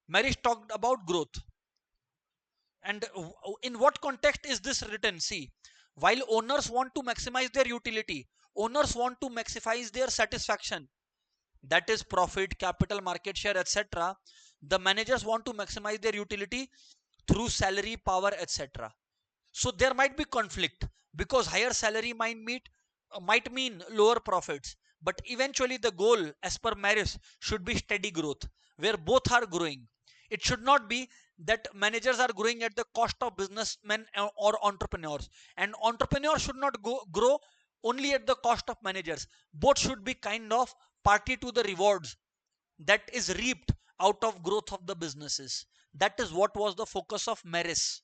Maris talked about growth. And in what context is this written? See, while owners want to maximize their utility, owners want to maximize their satisfaction, that is profit, capital, market share, etc. The managers want to maximize their utility through salary, power, etc. So there might be conflict, because higher salary might mean lower profits, but eventually the goal as per Maris should be steady growth, where both are growing. It should not be that managers are growing at the cost of businessmen or entrepreneurs, and entrepreneurs should not grow only at the cost of managers. Both should be kind of party to the rewards that is reaped out of growth of the businesses. That is what was the focus of Maris,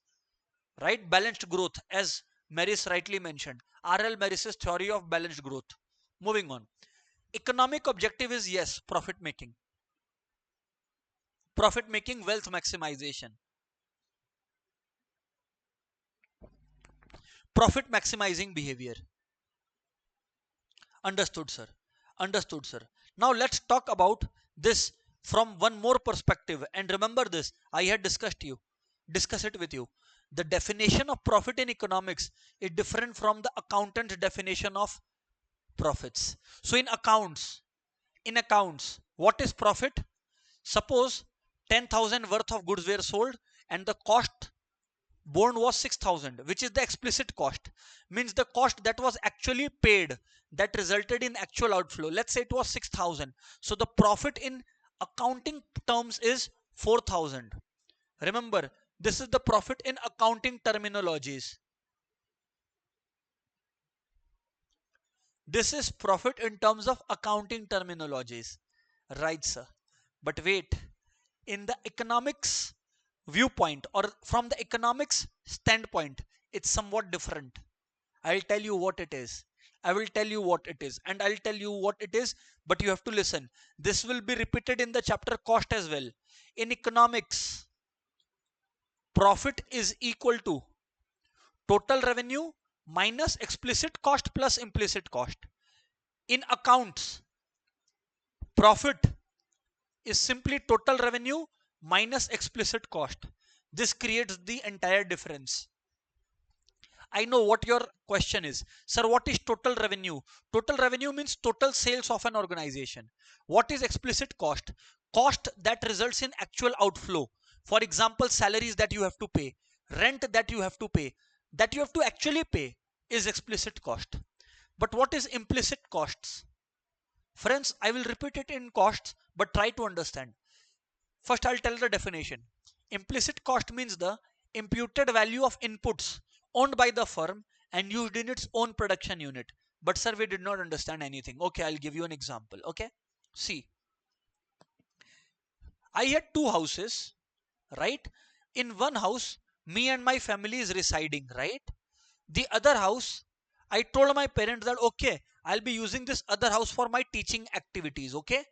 right? Balanced growth, as Maris rightly mentioned. R.L. Maris's theory of balanced growth. Moving on. Economic objective is, yes, profit making. Profit making, wealth maximization. Profit maximizing behavior. Understood, sir. Understood, sir. Now let's talk about this from one more perspective. And remember this, I had discuss it with you. The definition of profit in economics is different from the accountant's definition of profits. So in accounts, what is profit? Suppose 10,000 worth of goods were sold and the cost borne was 6,000, which is the explicit cost. Means the cost that was actually paid, that resulted in actual outflow. Let's say it was 6,000. So the profit in accounting terms is 4,000. Remember, this is the profit in accounting terminologies. This is profit in terms of accounting terminologies. Right, sir. But wait, in the economics viewpoint, or from the economics standpoint, it's somewhat different. I'll tell you what it is. I will tell you what it is, and I'll tell you what it is, but you have to listen. This will be repeated in the chapter cost as well. In economics, profit is equal to total revenue minus explicit cost plus implicit cost. In accounts, profit is simply total revenue minus explicit cost. This creates the entire difference. I know what your question is. Sir, what is total revenue? Total revenue means total sales of an organization. What is explicit cost? Cost that results in actual outflow. For example, salaries that you have to pay, rent that you have to pay, that you have to actually pay is explicit cost. But what is implicit costs? Friends, I will repeat it in costs, but try to understand. First, I'll tell the definition. Implicit cost means the imputed value of inputs owned by the firm and used in its own production unit. But sir, we did not understand anything. Okay, I'll give you an example. Okay, see, I had two houses, right? In one house, me and my family is residing, right? The other house, I told my parents that okay, I'll be using this other house for my teaching activities. Okay,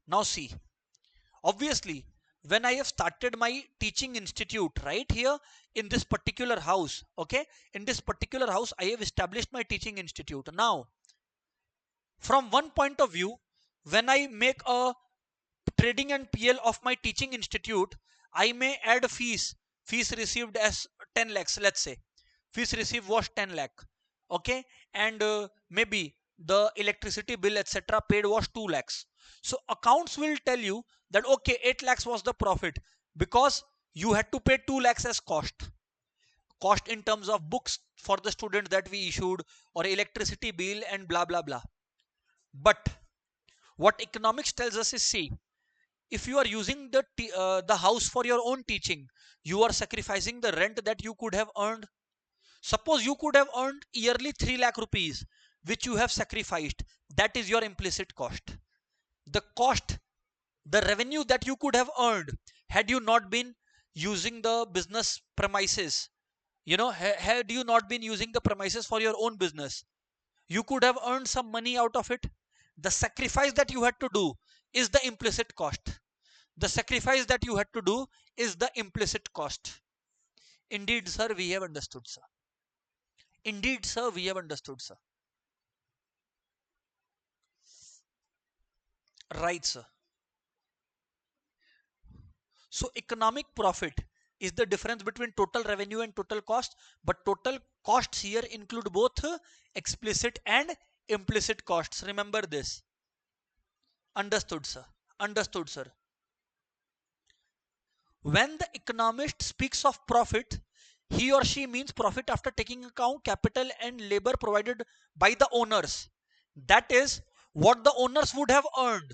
now see, obviously, when I have started my teaching institute right here in this particular house, okay, in this particular house, I have established my teaching institute. Now, from one point of view, when I make a trading and PL of my teaching institute, I may add fees. Fees received as 10 lakhs, let's say. Fees received was 10 lakh. Okay, and maybe the electricity bill, etc., paid was 2 lakhs. So accounts will tell you that okay, 8 lakhs was the profit because you had to pay 2 lakhs as cost in terms of books for the student that we issued, or electricity bill, and blah blah blah. But what economics tells us is, see, if you are using the house for your own teaching, you are sacrificing the rent that you could have earned. Suppose you could have earned yearly 3 lakh rupees, which you have sacrificed. That is your implicit cost. The cost, the revenue that you could have earned had you not been using the business premises, had you not been using the premises for your own business, you could have earned some money out of it. The sacrifice that you had to do is the implicit cost. The sacrifice that you had to do is the implicit cost. Indeed, sir, we have understood, sir. Indeed, sir, we have understood, sir. Right, sir. So economic profit is the difference between total revenue and total cost, but total costs here include both explicit and implicit costs. Remember this. Understood, sir. Understood, sir. When the economist speaks of profit, he or she means profit after taking account capital and labor provided by the owners. That is what the owners would have earned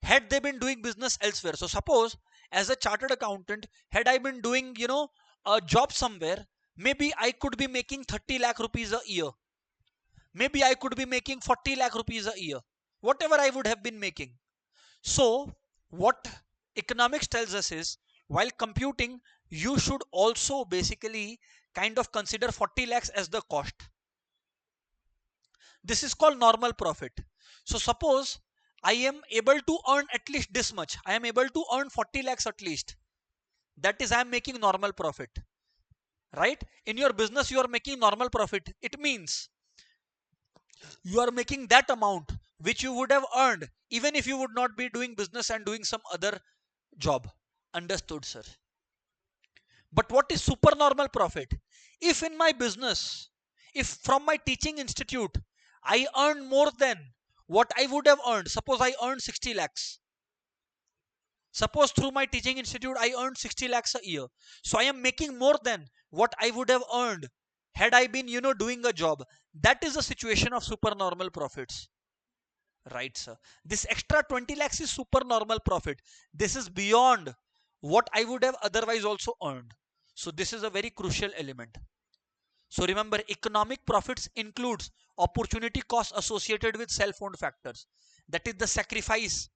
had they been doing business elsewhere. So suppose as a chartered accountant, had I been doing, a job somewhere, maybe I could be making 30 lakh rupees a year. Maybe I could be making 40 lakh rupees a year. Whatever I would have been making. So what economics tells us is, while computing, you should also basically kind of consider 40 lakhs as the cost. This is called normal profit. So suppose I am able to earn at least this much. I am able to earn 40 lakhs at least. That is, I am making normal profit. Right? In your business, you are making normal profit. It means you are making that amount which you would have earned even if you would not be doing business and doing some other job. Understood, sir. But what is supernormal profit? If in my business, if from my teaching institute, I earn more than what I would have earned, suppose I earned 60 lakhs. Suppose through my teaching institute, I earned 60 lakhs a year. So I am making more than what I would have earned had I been, doing a job. That is a situation of supernormal profits. Right, sir. This extra 20 lakhs is supernormal profit. This is beyond what I would have otherwise also earned. So this is a very crucial element. So remember, economic profits includes opportunity costs associated with self-owned factors. That is the sacrifice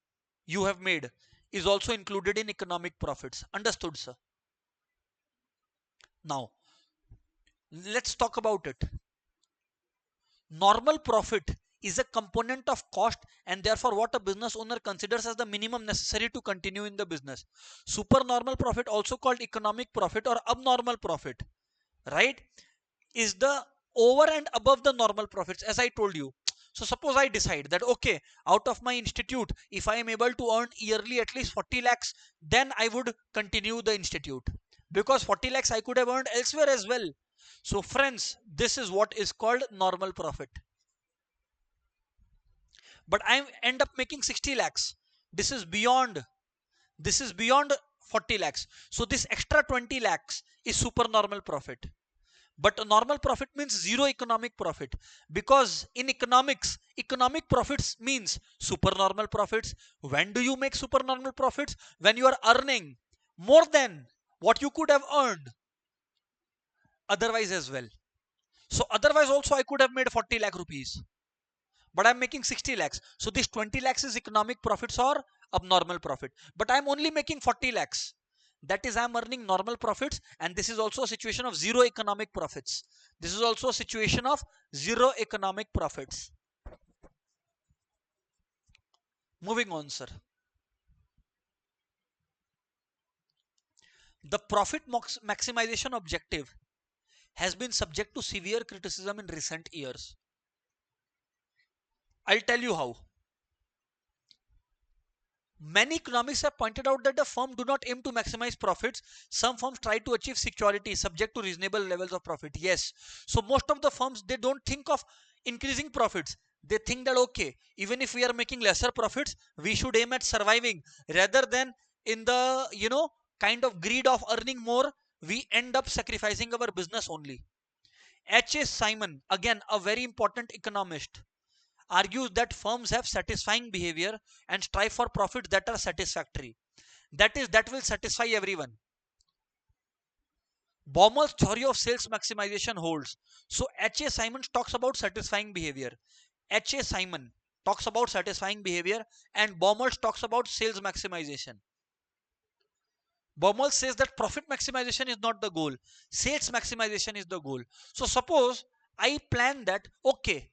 you have made is also included in economic profits. Understood, sir? Now, let's talk about it. Normal profit is a component of cost and therefore what a business owner considers as the minimum necessary to continue in the business. Supernormal profit, also called economic profit or abnormal profit, right, is the over and above the normal profits, as I told you. So suppose I decide that, okay, out of my institute, if I am able to earn yearly at least 40 lakhs, then I would continue the institute, because 40 lakhs I could have earned elsewhere as well. So friends, this is what is called normal profit. But I end up making 60 lakhs. This is beyond 40 lakhs. So this extra 20 lakhs is supernormal profit. But a normal profit means zero economic profit, because in economics, economic profits means supernormal profits. When do you make supernormal profits? When you are earning more than what you could have earned otherwise as well. So otherwise also I could have made 40 lakh rupees, but I'm making 60 lakhs. So this 20 lakhs is economic profits or abnormal profit. But I'm only making 40 lakhs. That is, I'm earning normal profits, and this is also a situation of zero economic profits. This is also a situation of zero economic profits. Moving on, sir. The profit maximization objective has been subject to severe criticism in recent years. I'll tell you how. Many economists have pointed out that the firm do not aim to maximize profits. Some firms try to achieve security subject to reasonable levels of profit. Yes. So most of the firms, they don't think of increasing profits. They think that, okay, even if we are making lesser profits, we should aim at surviving, rather than in the, kind of greed of earning more, we end up sacrificing our business only. H.A. Simon, again, a very important economist, argues that firms have satisfying behavior and strive for profits that are satisfactory. That is, that will satisfy everyone. Baumol's theory of sales maximization holds. So H.A. Simon talks about satisfying behavior. H.A. Simon talks about satisfying behavior and Baumol talks about sales maximization. Baumol says that profit maximization is not the goal, sales maximization is the goal. So suppose I plan that, okay,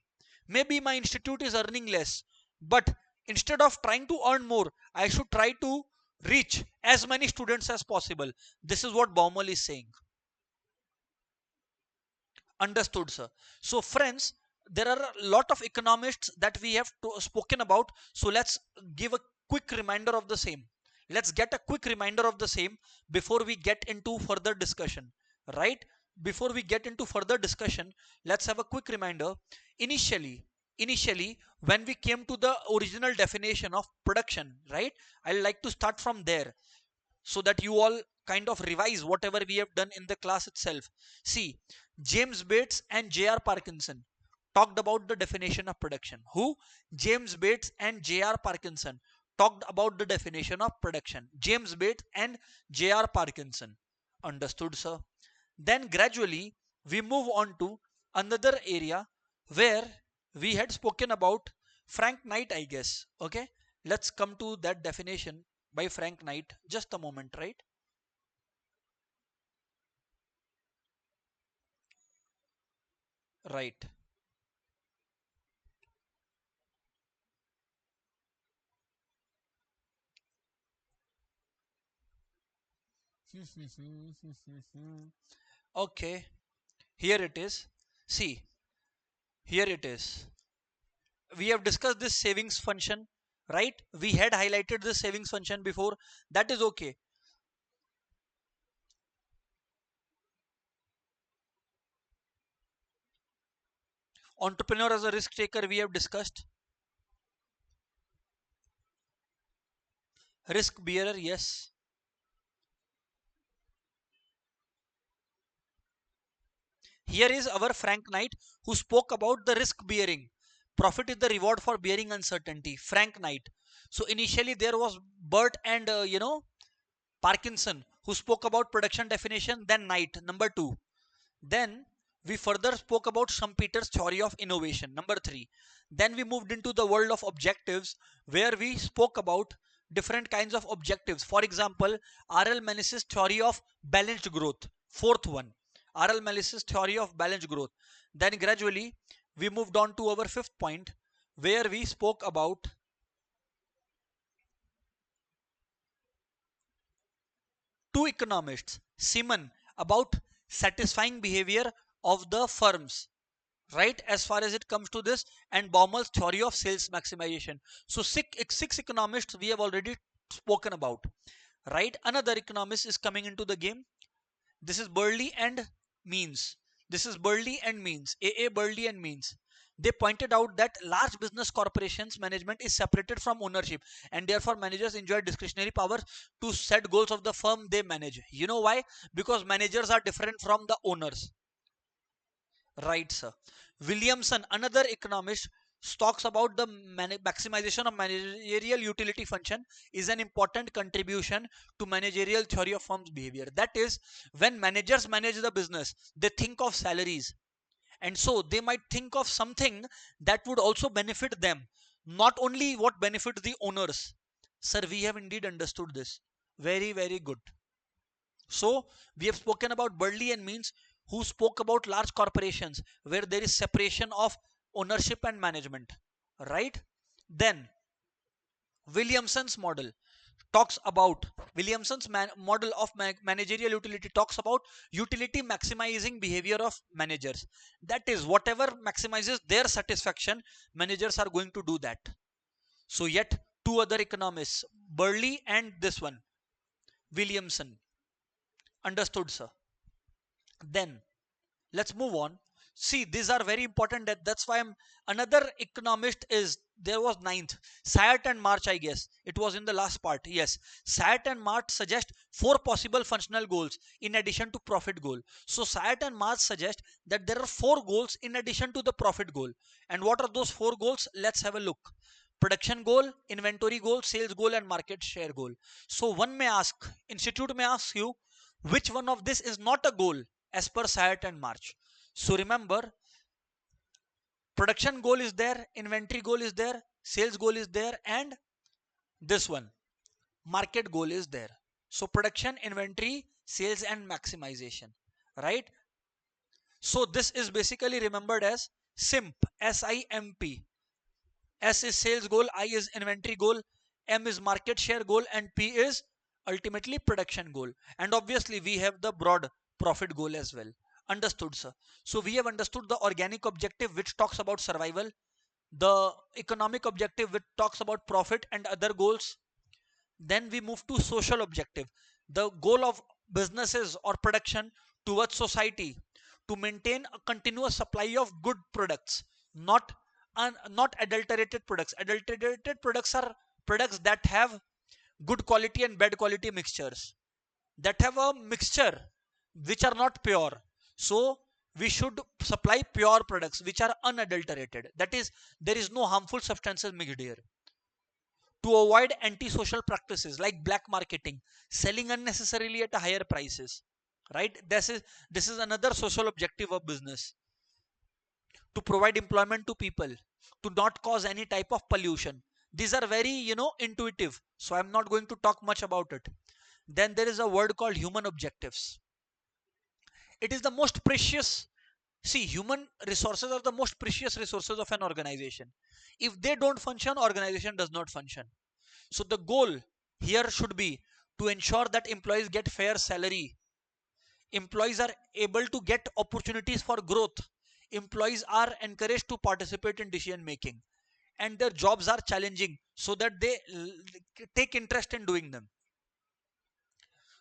maybe my institute is earning less, but instead of trying to earn more, I should try to reach as many students as possible. This is what Baumol is saying. Understood, sir. So, friends, there are a lot of economists that we have spoken about. So, let's give a quick reminder of the same. Let's get a quick reminder of the same before we get into further discussion. Right? Before we get into further discussion, let's have a quick reminder. Initially, when we came to the original definition of production, right? I'd like to start from there so that you all kind of revise whatever we have done in the class itself. See, James Bates and J.R. Parkinson talked about the definition of production. Who? James Bates and J.R. Parkinson talked about the definition of production. James Bates and J.R. Parkinson. Understood, sir? Then gradually we move on to another area where we had spoken about Frank Knight, I guess. Okay, let's come to that definition by Frank Knight. Just a moment, right? Right. Okay, here it is. See, here it is. We have discussed this savings function, right? We had highlighted this savings function before. That is okay. Entrepreneur as a risk taker, we have discussed. Risk bearer, yes. Here is our Frank Knight who spoke about the risk bearing. Profit is the reward for bearing uncertainty. Frank Knight. So initially there was Burt and Parkinson who spoke about production definition. Then Knight, number two. Then we further spoke about Schumpeter's theory of innovation, number three. Then we moved into the world of objectives where we spoke about different kinds of objectives. For example, R.L. Melis's theory of balanced growth, fourth one. R.L. Melis's theory of balanced growth. Then gradually we moved on to our fifth point where we spoke about two economists, Simon, about satisfying behavior of the firms, right? As far as it comes to this, and Baumel's theory of sales maximization. So six economists we have already spoken about, right? Another economist is coming into the game. This is Burley and Means. This is Burley and Means. A. Burley and Means. They pointed out that large business corporations management is separated from ownership, and therefore managers enjoy discretionary power to set goals of the firm they manage. You know why? Because managers are different from the owners. Right, sir. Williamson, another economist, talks about the maximization of managerial utility function is an important contribution to managerial theory of firms behavior. That is, when managers manage the business, they think of salaries, and so they might think of something that would also benefit them, not only what benefits the owners. Sir, we have indeed understood this. Very, very good. So we have spoken about Burley and Means who spoke about large corporations where there is separation of ownership and management, right? Then Williamson's model talks about Williamson's model of managerial utility talks about utility maximizing behavior of managers. That is, whatever maximizes their satisfaction, managers are going to do that. So yet two other economists, Burley and this one, Williamson. Understood, sir. Then let's move on. See, these are very important. That's why I'm another economist is there was ninth. Sayat and March, I guess. It was in the last part. Yes. Sayat and March suggest four possible functional goals in addition to profit goal. So Sayat and March suggest that there are four goals in addition to the profit goal. And what are those four goals? Let's have a look. Production goal, inventory goal, sales goal, and market share goal. So one may ask, institute may ask you, which one of this is not a goal as per Sayat and March? So remember, production goal is there, inventory goal is there, sales goal is there, and this one, market goal is there. So production, inventory, sales and maximization, right? So this is basically remembered as SIMP, SIMP. S is sales goal, I is inventory goal, M is market share goal, and P is ultimately production goal. And obviously we have the broad profit goal as well. Understood, sir? So we have understood the organic objective, which talks about survival, the economic objective, which talks about profit and other goals. Then we move to social objective, the goal of businesses or production towards society to maintain a continuous supply of good products, not not adulterated products. Adulterated products are products that have good quality and bad quality mixtures, that have a mixture which are not pure. So we should supply pure products which are unadulterated, that is, there is no harmful substances mixed here. To avoid antisocial practices like black marketing, selling unnecessarily at higher prices, right? This is another social objective of business. To provide employment to people, to not cause any type of pollution. These are very, intuitive, so I'm not going to talk much about it. Then there is a word called human objectives. It is the most precious. See, human resources are the most precious resources of an organization. If they don't function, organization does not function. So the goal here should be to ensure that employees get fair salary, employees are able to get opportunities for growth, employees are encouraged to participate in decision making, and their jobs are challenging so that they take interest in doing them.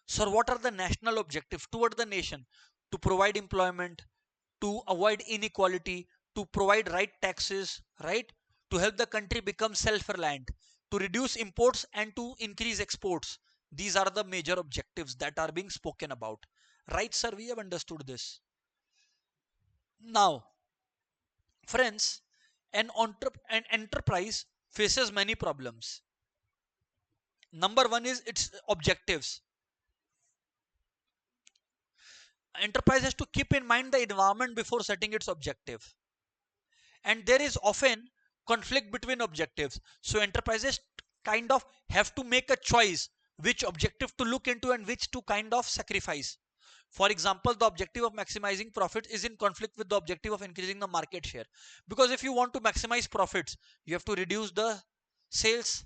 So what are the national objectives toward the nation? To provide employment, to avoid inequality, to provide right taxes, right? To help the country become self-reliant, to reduce imports and to increase exports. These are the major objectives that are being spoken about. Right, sir? We have understood this. Now, friends, an enterprise faces many problems. Number one is its objectives. Enterprise has to keep in mind the environment before setting its objective. And there is often conflict between objectives, so enterprises kind of have to make a choice which objective to look into and which to kind of sacrifice. For example, the objective of maximizing profit is in conflict with the objective of increasing the market share, because if you want to maximize profits, you have to reduce the sales,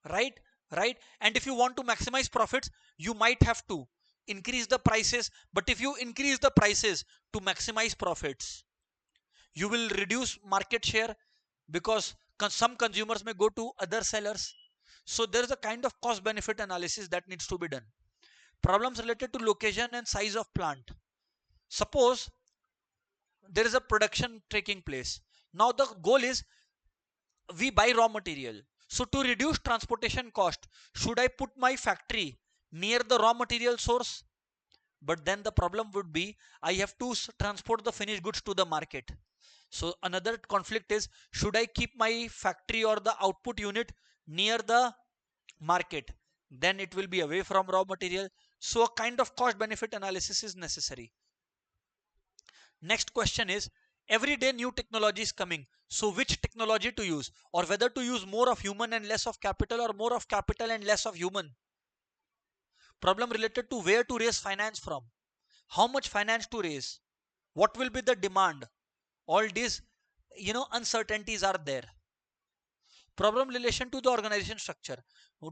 right? Right. And if you want to maximize profits, you might have to increase the prices. But if you increase the prices to maximize profits, you will reduce market share, because some consumers may go to other sellers. So there is a kind of cost benefit analysis that needs to be done. Problems related to location and size of plant. Suppose there is a production taking place. Now the goal is we buy raw material. So to reduce transportation cost, should I put my factory near the raw material source? But then the problem would be I have to transport the finished goods to the market. So another conflict is, should I keep my factory or the output unit near the market? Then it will be away from raw material. So a kind of cost benefit analysis is necessary. Next question is, every day new technology is coming. So which technology to use, or whether to use more of human and less of capital, or more of capital and less of human? Problem related to where to raise finance from, how much finance to raise, what will be the demand. All these, uncertainties are there. Problem relation to the organization structure.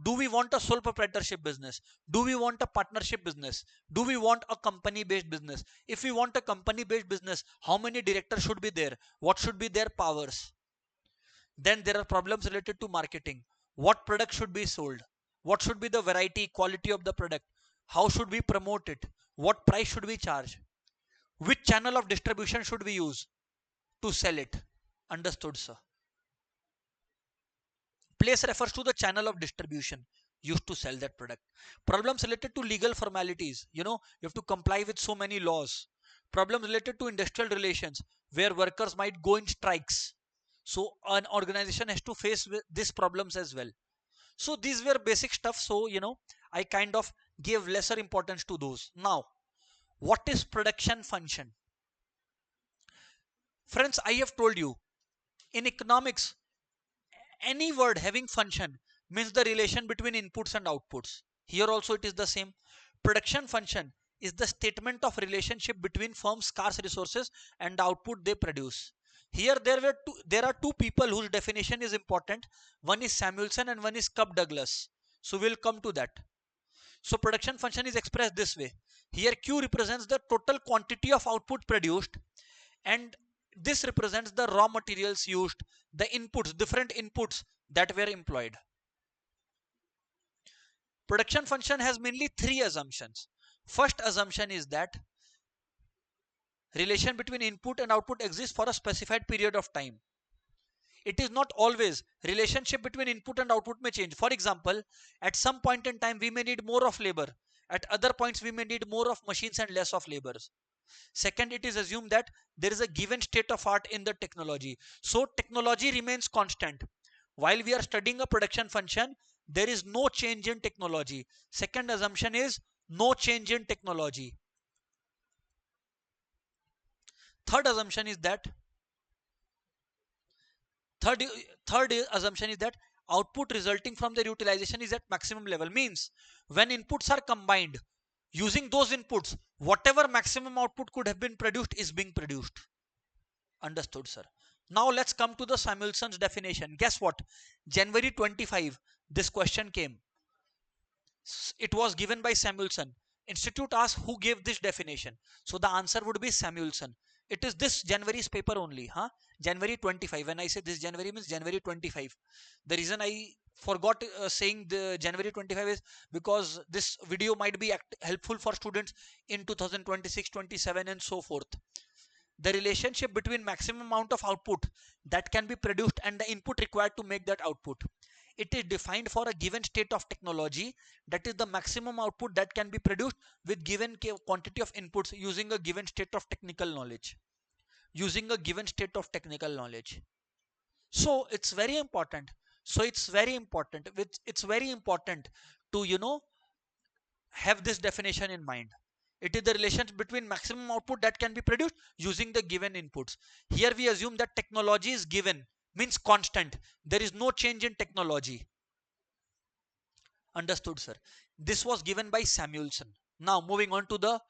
Do we want a sole proprietorship business? Do we want a partnership business? Do we want a company based business? If we want a company based business, how many directors should be there? What should be their powers? Then there are problems related to marketing. What product should be sold? What should be the variety, quality of the product? How should we promote it? What price should we charge? Which channel of distribution should we use to sell it? Understood, sir. Place refers to the channel of distribution used to sell that product. Problems related to legal formalities. You have to comply with so many laws. Problems related to industrial relations, where workers might go in strikes. So an organization has to face with these problems as well. So these were basic stuff. So, I kind of gave lesser importance to those. Now, what is production function? Friends, I have told you, in economics, any word having function means the relation between inputs and outputs. Here also it is the same. Production function is the statement of relationship between firms' scarce resources and the output they produce. Here there are two people whose definition is important. One is Samuelson and one is Cobb Douglas. So we'll come to that. So production function is expressed this way. Here Q represents the total quantity of output produced, and this represents the raw materials used, the inputs, different inputs that were employed. Production function has mainly three assumptions. First assumption is that relation between input and output exists for a specified period of time. It is not always. Relationship between input and output may change. For example, at some point in time we may need more of labor. At other points we may need more of machines and less of laborers. Second, it is assumed that there is a given state of art in the technology. So technology remains constant. While we are studying a production function, there is no change in technology. Second assumption is no change in technology. Third assumption is that third, third assumption is that output resulting from their utilization is at maximum level. Means when inputs are combined, using those inputs, whatever maximum output could have been produced is being produced. Understood, sir. Now let's come to the Samuelson's definition. Guess what? January 25, this question came. It was given by Samuelson. Institute asked who gave this definition. So the answer would be Samuelson. It is this January's paper only. January 25. When I say this January means January 25. The reason I forgot saying the January 25 is because this video might be helpful for students in 2026, 27 and so forth. The relationship between maximum amount of output that can be produced and the input required to make that output. It is defined for a given state of technology, that is the maximum output that can be produced with given quantity of inputs using a given state of technical knowledge. Using a given state of technical knowledge. So it's very important. It's very important to have this definition in mind. It is the relation between maximum output that can be produced using the given inputs. Here we assume that technology is given, means constant. There is no change in technology. Understood, sir. This was given by Samuelson. Now moving on to the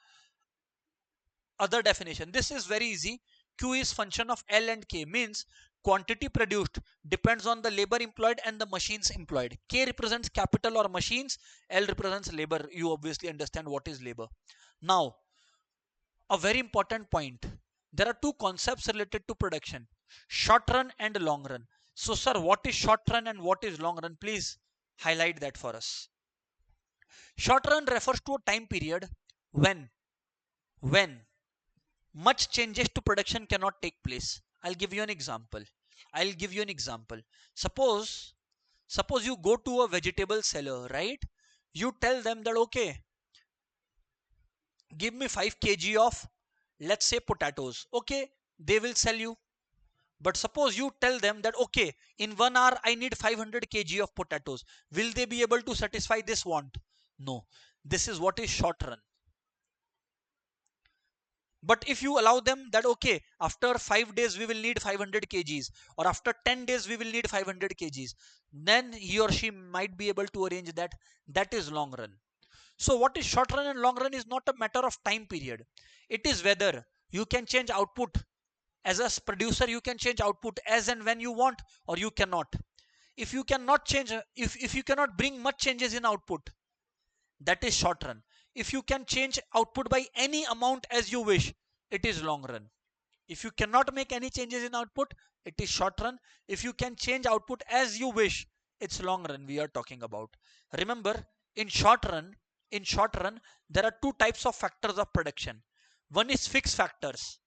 other definition. This is very easy. Q is function of L and K, means quantity produced depends on the labor employed and the machines employed. K represents capital or machines, L represents labor. You obviously understand what is labor. Now, a very important point. There are two concepts related to production, short run and long run. So sir, what is short run and what is long run? Please highlight that for us. Short run refers to a time period when much changes to production cannot take place. I'll give you an example. Suppose you go to a vegetable seller, right? You tell them that, okay, give me 5 kg of, let's say, potatoes. Okay, they will sell you. But suppose you tell them that, okay, in 1 hour I need 500 kg of potatoes. Will they be able to satisfy this want? No. This is what is short run. But if you allow them that, okay, after 5 days we will need 500 kgs, or after 10 days we will need 500 kgs, then he or she might be able to arrange that. That is long run. So what is short run and long run is not a matter of time period. It is whether you can change output. As a producer, you can change output as and when you want, or you cannot. If you cannot change, if you cannot bring much changes in output, that is short run. If you can change output by any amount as you wish, it is long run. If you cannot make any changes in output, it is short run. If you can change output as you wish, it's long run we are talking about. Remember, in short run, there are two types of factors of production. One is fixed factors.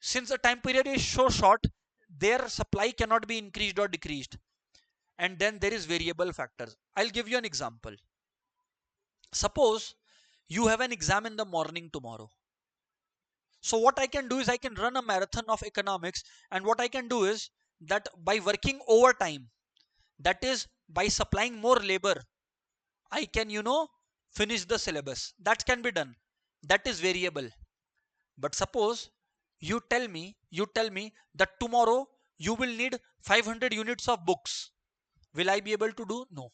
Since the time period is so short, their supply cannot be increased or decreased. And then there is variable factors. I'll give you an example. Suppose you have an exam in the morning tomorrow. So what I can do is I can run a marathon of economics, and what I can do is that by working overtime, that is by supplying more labor, I can, finish the syllabus. That can be done. That is variable. But suppose you tell me that tomorrow you will need 500 units of books. Will I be able to do? No.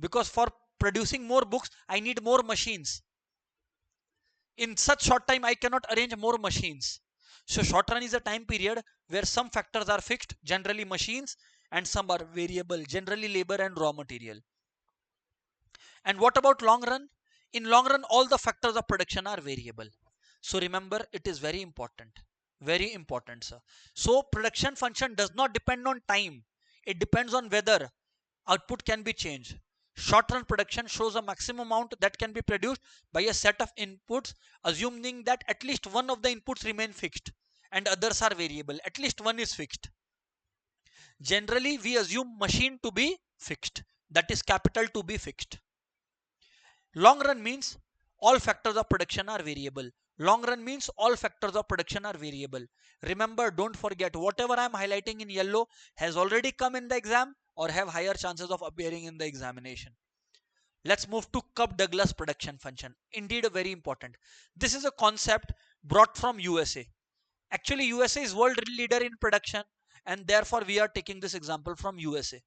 Because for producing more books, I need more machines. In such short time, I cannot arrange more machines. So short run is a time period where some factors are fixed, generally machines, and some are variable, generally labor and raw material. And what about long run? In long run, all the factors of production are variable. So remember, it is very important. Very important, sir. So production function does not depend on time. It depends on whether output can be changed. Short run production shows a maximum amount that can be produced by a set of inputs, assuming that at least one of the inputs remain fixed and others are variable. At least one is fixed. Generally, we assume machine to be fixed, that is capital to be fixed. Long run means all factors of production are variable. Long run means all factors of production are variable. Remember, don't forget, whatever I am highlighting in yellow has already come in the exam or have higher chances of appearing in the examination. Let's move to Cobb-Douglas production function. Indeed, very important. This is a concept brought from USA. Actually, USA is world leader in production, and therefore we are taking this example from USA.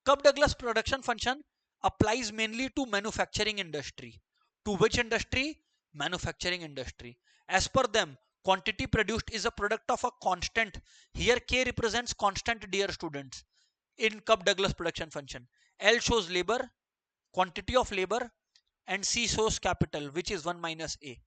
Cobb-Douglas production function applies mainly to manufacturing industry. To which industry? Manufacturing industry. As per them, quantity produced is a product of a constant. Here K represents constant, dear students, in Cobb-Douglas production function. L shows labor, quantity of labor, and C shows capital, which is 1 minus A.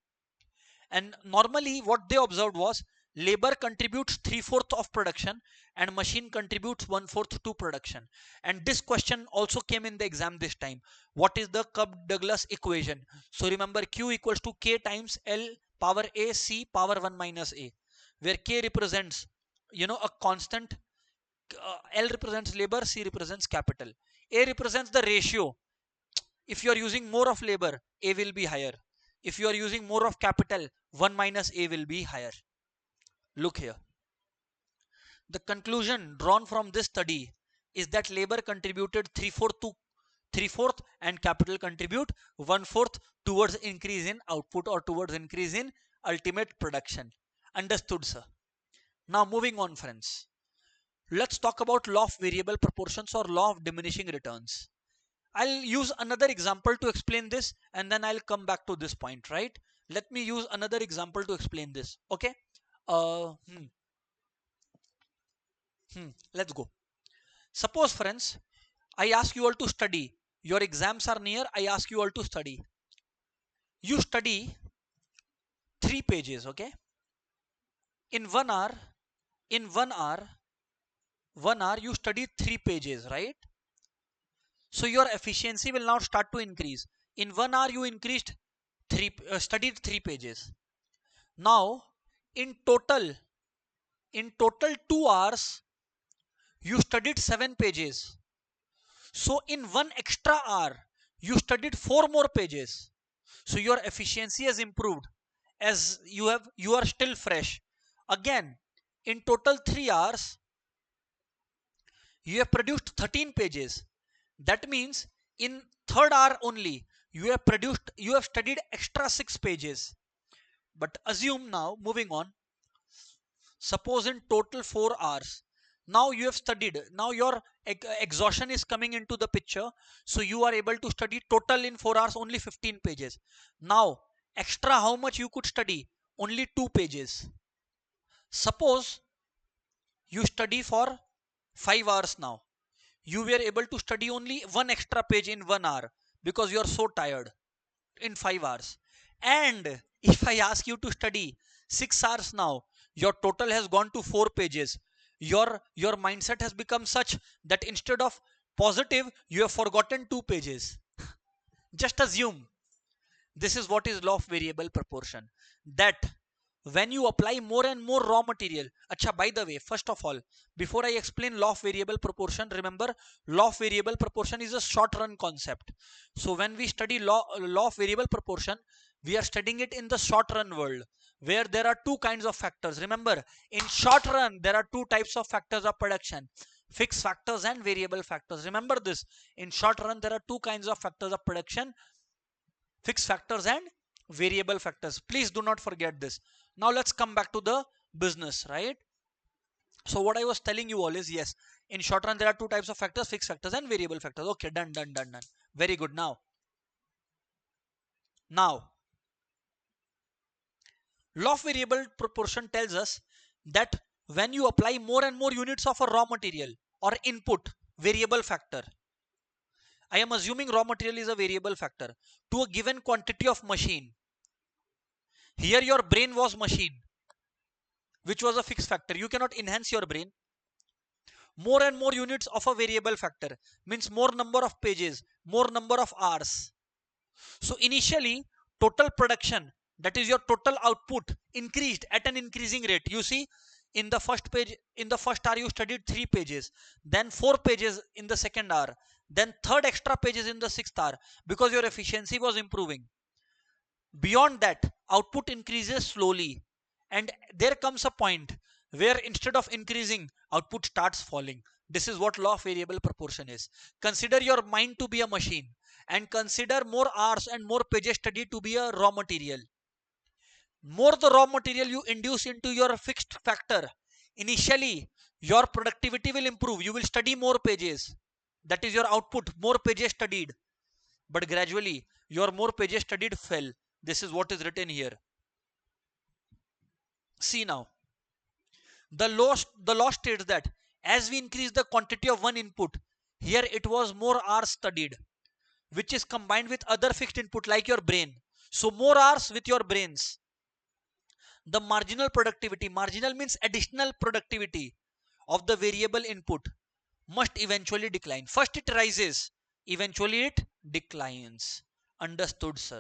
And normally what they observed was labor contributes 3/4 of production and machine contributes 1/4 to production. And this question also came in the exam this time. What is the Cobb-Douglas equation? So remember, Q equals to K times L power A C power 1 minus A, where K represents, a constant, L represents labor, C represents capital, A represents the ratio. If you are using more of labor, A will be higher. If you are using more of capital, 1 minus A will be higher. Look here. The conclusion drawn from this study is that labor contributed 3/4 and capital contribute 1/4 towards increase in output or towards increase in ultimate production. Understood, sir? Now moving on, friends. Let's talk about law of variable proportions or law of diminishing returns. I'll use another example to explain this and then I'll come back to this point, right? Let me use another example to explain this. Okay. Uh, hmm, let's go. Suppose, friends, I ask you all to study. Your exams are near. I ask you all to study. You study 3 pages, okay? In 1 hour, in 1 hour, you study 3 pages, right? So your efficiency will now start to increase. In 1 hour, you studied 3 pages. Now, in total 2 hours, you studied 7 pages. So in 1 extra hour, you studied 4 more pages. So your efficiency has improved as you are still fresh. Again, in total 3 hours, you have produced 13 pages. That means in third hour only, you have studied extra 6 pages. But assume now, moving on, suppose in total 4 hours, now you have studied, now your exhaustion is coming into the picture, so you are able to study total in 4 hours only 15 pages. Now extra, how much you could study? Only 2 pages. Suppose you study for 5 hours. Now you were able to study only 1 extra page in 1 hour because you are so tired in 5 hours. And if I ask you to study 6 hours now, your total has gone to 4 pages. Your mindset has become such that instead of positive, you have forgotten 2 pages. Just assume this is what is law of variable proportion, that when you apply more and more raw material. Acha, by the way, first of all, before I explain law of variable proportion, remember, law of variable proportion is a short run concept. So when we study law of variable proportion, we are studying it in the short run world, where there are two kinds of factors. Remember, in short run there are two types of factors of production: fixed factors and variable factors. Remember this, in short run there are two kinds of factors of production: fixed factors and variable factors. Please do not forget this. Now let's come back to the business, right? So what I was telling you all is, yes, in short run there are two types of factors: fixed factors and variable factors. Okay, done. Very good. Now, law of variable proportion tells us that when you apply more and more units of a raw material or input variable factor, I am assuming raw material is a variable factor, to a given quantity of machine. Here your brain was machine, which was a fixed factor. You cannot enhance your brain. More and more units of a variable factor means more number of pages, more number of hours. So initially, total production, that is your total output, increased at an increasing rate. You see, in the first page, in the first hour, you studied 3 pages, then 4 pages in the second hour, then third extra pages in the sixth hour, because your efficiency was improving. Beyond that, output increases slowly, and there comes a point where instead of increasing, output starts falling. This is what law of variable proportion is. Consider your mind to be a machine, and consider more hours and more pages study to be a raw material. More the raw material you induce into your fixed factor, initially your productivity will improve. You will study more pages. That is your output, more pages studied. But gradually, your more pages studied fell. This is what is written here. See now, the law states that as we increase the quantity of one input, here it was more hours studied, which is combined with other fixed input like your brain. So more hours with your brains. The marginal productivity, marginal means additional productivity of the variable input, must eventually decline. First it rises, eventually it declines. Understood, sir?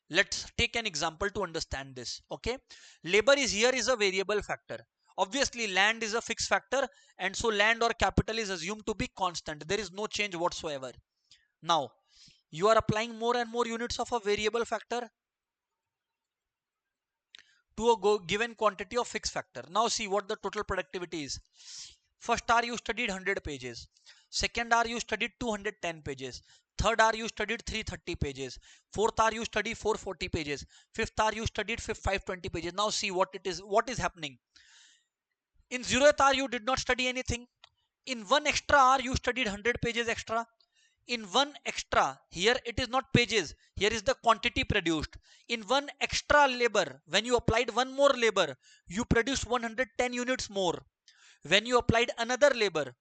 Let's take an example to understand this. Okay, labor is here is a variable factor. Obviously land is a fixed factor, and so land or capital is assumed to be constant. There is no change whatsoever. Now you are applying more and more units of a variable factor to a given quantity of fixed factor. Now see what the total productivity is. First hour you studied 100 pages. Second hour you studied 210 pages. Third hour you studied 330 pages. Fourth hour you studied 440 pages. Fifth hour you studied 520 pages. Now see what it is. What is happening? In 0th hour you did not study anything. In one extra hour you studied 100 pages extra. In one extra, here it is not pages, here is the quantity produced. In one extra labor, when you applied one more labor, you produced 110 units more. When you applied another labor,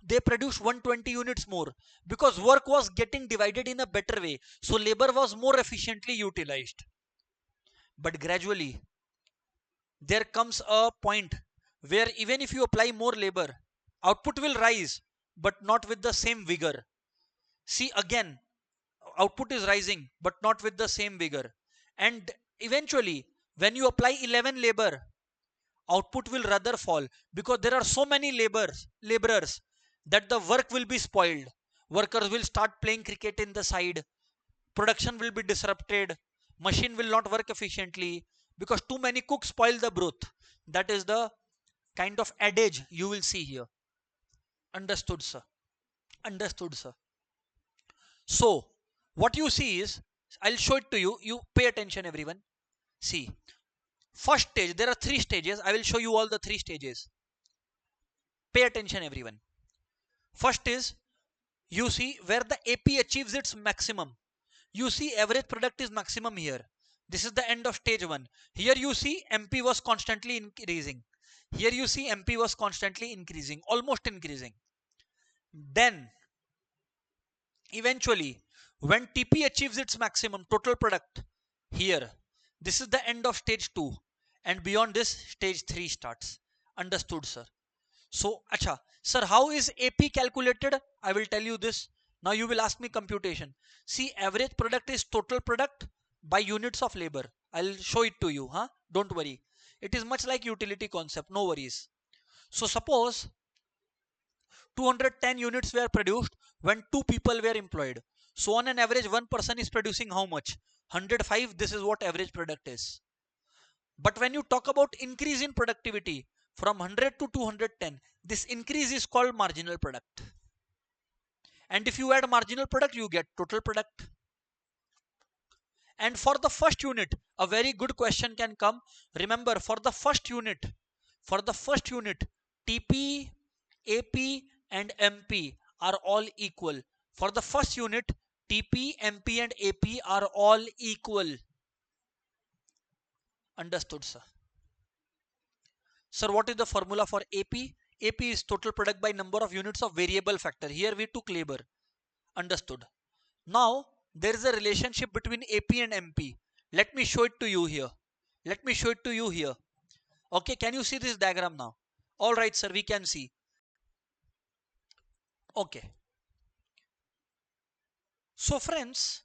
they produced 120 units more, because work was getting divided in a better way, so labor was more efficiently utilized. But gradually there comes a point where even if you apply more labor, output will rise, but not with the same vigor. See again, output is rising but not with the same vigor, and eventually when you apply 11 labor, output will rather fall, because there are so many laborers that the work will be spoiled. Workers will start playing cricket in the side, production will be disrupted, machine will not work efficiently, because too many cooks spoil the broth. That is the kind of adage you will see here. Understood, sir? Understood, sir? So what you see is, I'll show it to you. You pay attention, everyone. See, first stage, there are 3 stages. I will show you all the 3 stages. Pay attention, everyone. First is, you see where the AP achieves its maximum. You see average product is maximum here. This is the end of stage 1. Here you see MP was constantly increasing. Here you see MP was constantly increasing, almost increasing. Then eventually when TP achieves its maximum total product, here this is the end of stage 2, and beyond this stage 3 starts. Understood, sir? So acha sir, how is AP calculated? I will tell you this. Now you will ask me computation. See, average product is total product by units of labor. I'll show it to you, huh? Don't worry, it is much like utility concept, no worries. So suppose 210 units were produced when 2 people were employed. So on an average, one person is producing how much? 105. This is what average product is. But when you talk about increase in productivity from 100 to 210, this increase is called marginal product. And if you add marginal product, you get total product. And for the first unit, a very good question can come. Remember, for the first unit, TP, AP and MP are all equal. For the first unit, TP, MP and AP are all equal. Understood, sir. Sir, what is the formula for AP? AP is total product by number of units of variable factor. Here we took labor. Understood. Now, there is a relationship between AP and MP. Let me show it to you here. Let me show it to you here. Okay, can you see this diagram now? All right, sir, we can see. Okay. So, friends,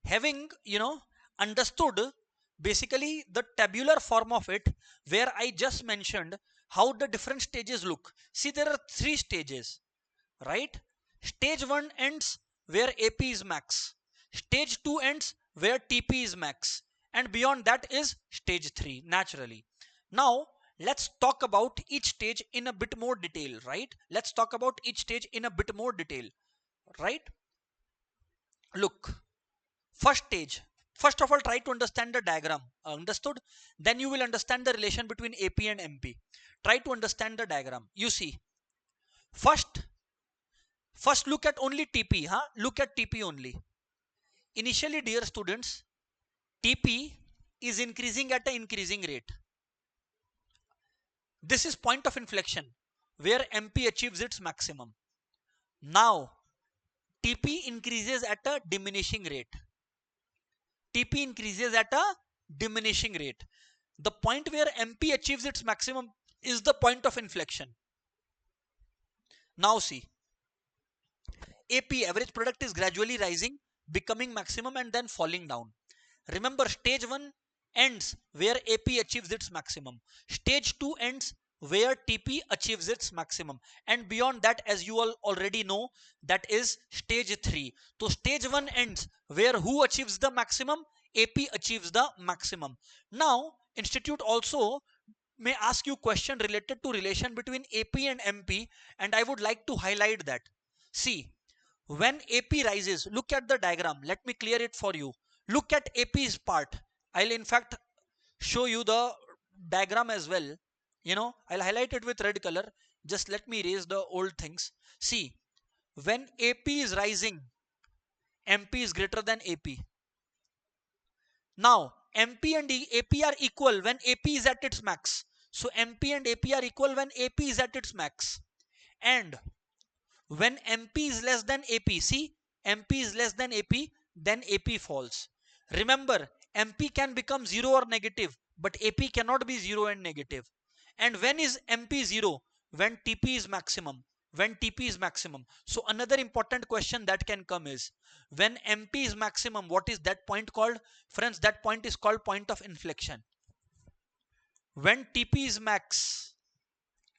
having, understood basically the tabular form of it, where I just mentioned how the different stages look. See, there are 3 stages, right? Stage 1 ends where AP is max. Stage 2 ends where TP is max. And beyond that is stage 3, naturally. Now, let's talk about each stage in a bit more detail, right? Let's talk about each stage in a bit more detail, right? Look, first stage. First of all, try to understand the diagram. Understood? Then you will understand the relation between AP and MP. Try to understand the diagram. You see, first look at only TP. Look at TP only. Initially, dear students, TP is increasing at an increasing rate. This is point of inflection where MP achieves its maximum. Now, TP increases at a diminishing rate. TP increases at a diminishing rate. The point where MP achieves its maximum is the point of inflection. Now see, AP, average product, is gradually rising, becoming maximum and then falling down. Remember, stage 1 ends where AP achieves its maximum. Stage 2 ends where TP achieves its maximum. And beyond that, as you all already know, that is stage 3. So stage 1 ends where who achieves the maximum? AP achieves the maximum. Now, Institute also may ask you question related to relation between AP and MP, and I would like to highlight that. See, when AP rises, look at the diagram. Let me clear it for you. Look at AP's part. I'll in fact show you the diagram as well. I'll highlight it with red color. Just let me erase the old things. See, when AP is rising, MP is greater than AP. Now, MP and AP are equal when AP is at its max. So, MP and AP are equal when AP is at its max. And when MP is less than AP, see, MP is less than AP, then AP falls. Remember, MP can become 0 or negative, but AP cannot be 0 and negative. And when is MP 0? When TP is maximum. When TP is maximum. So another important question that can come is, when MP is maximum, what is that point called? Friends, that point is called point of inflection. When TP is max,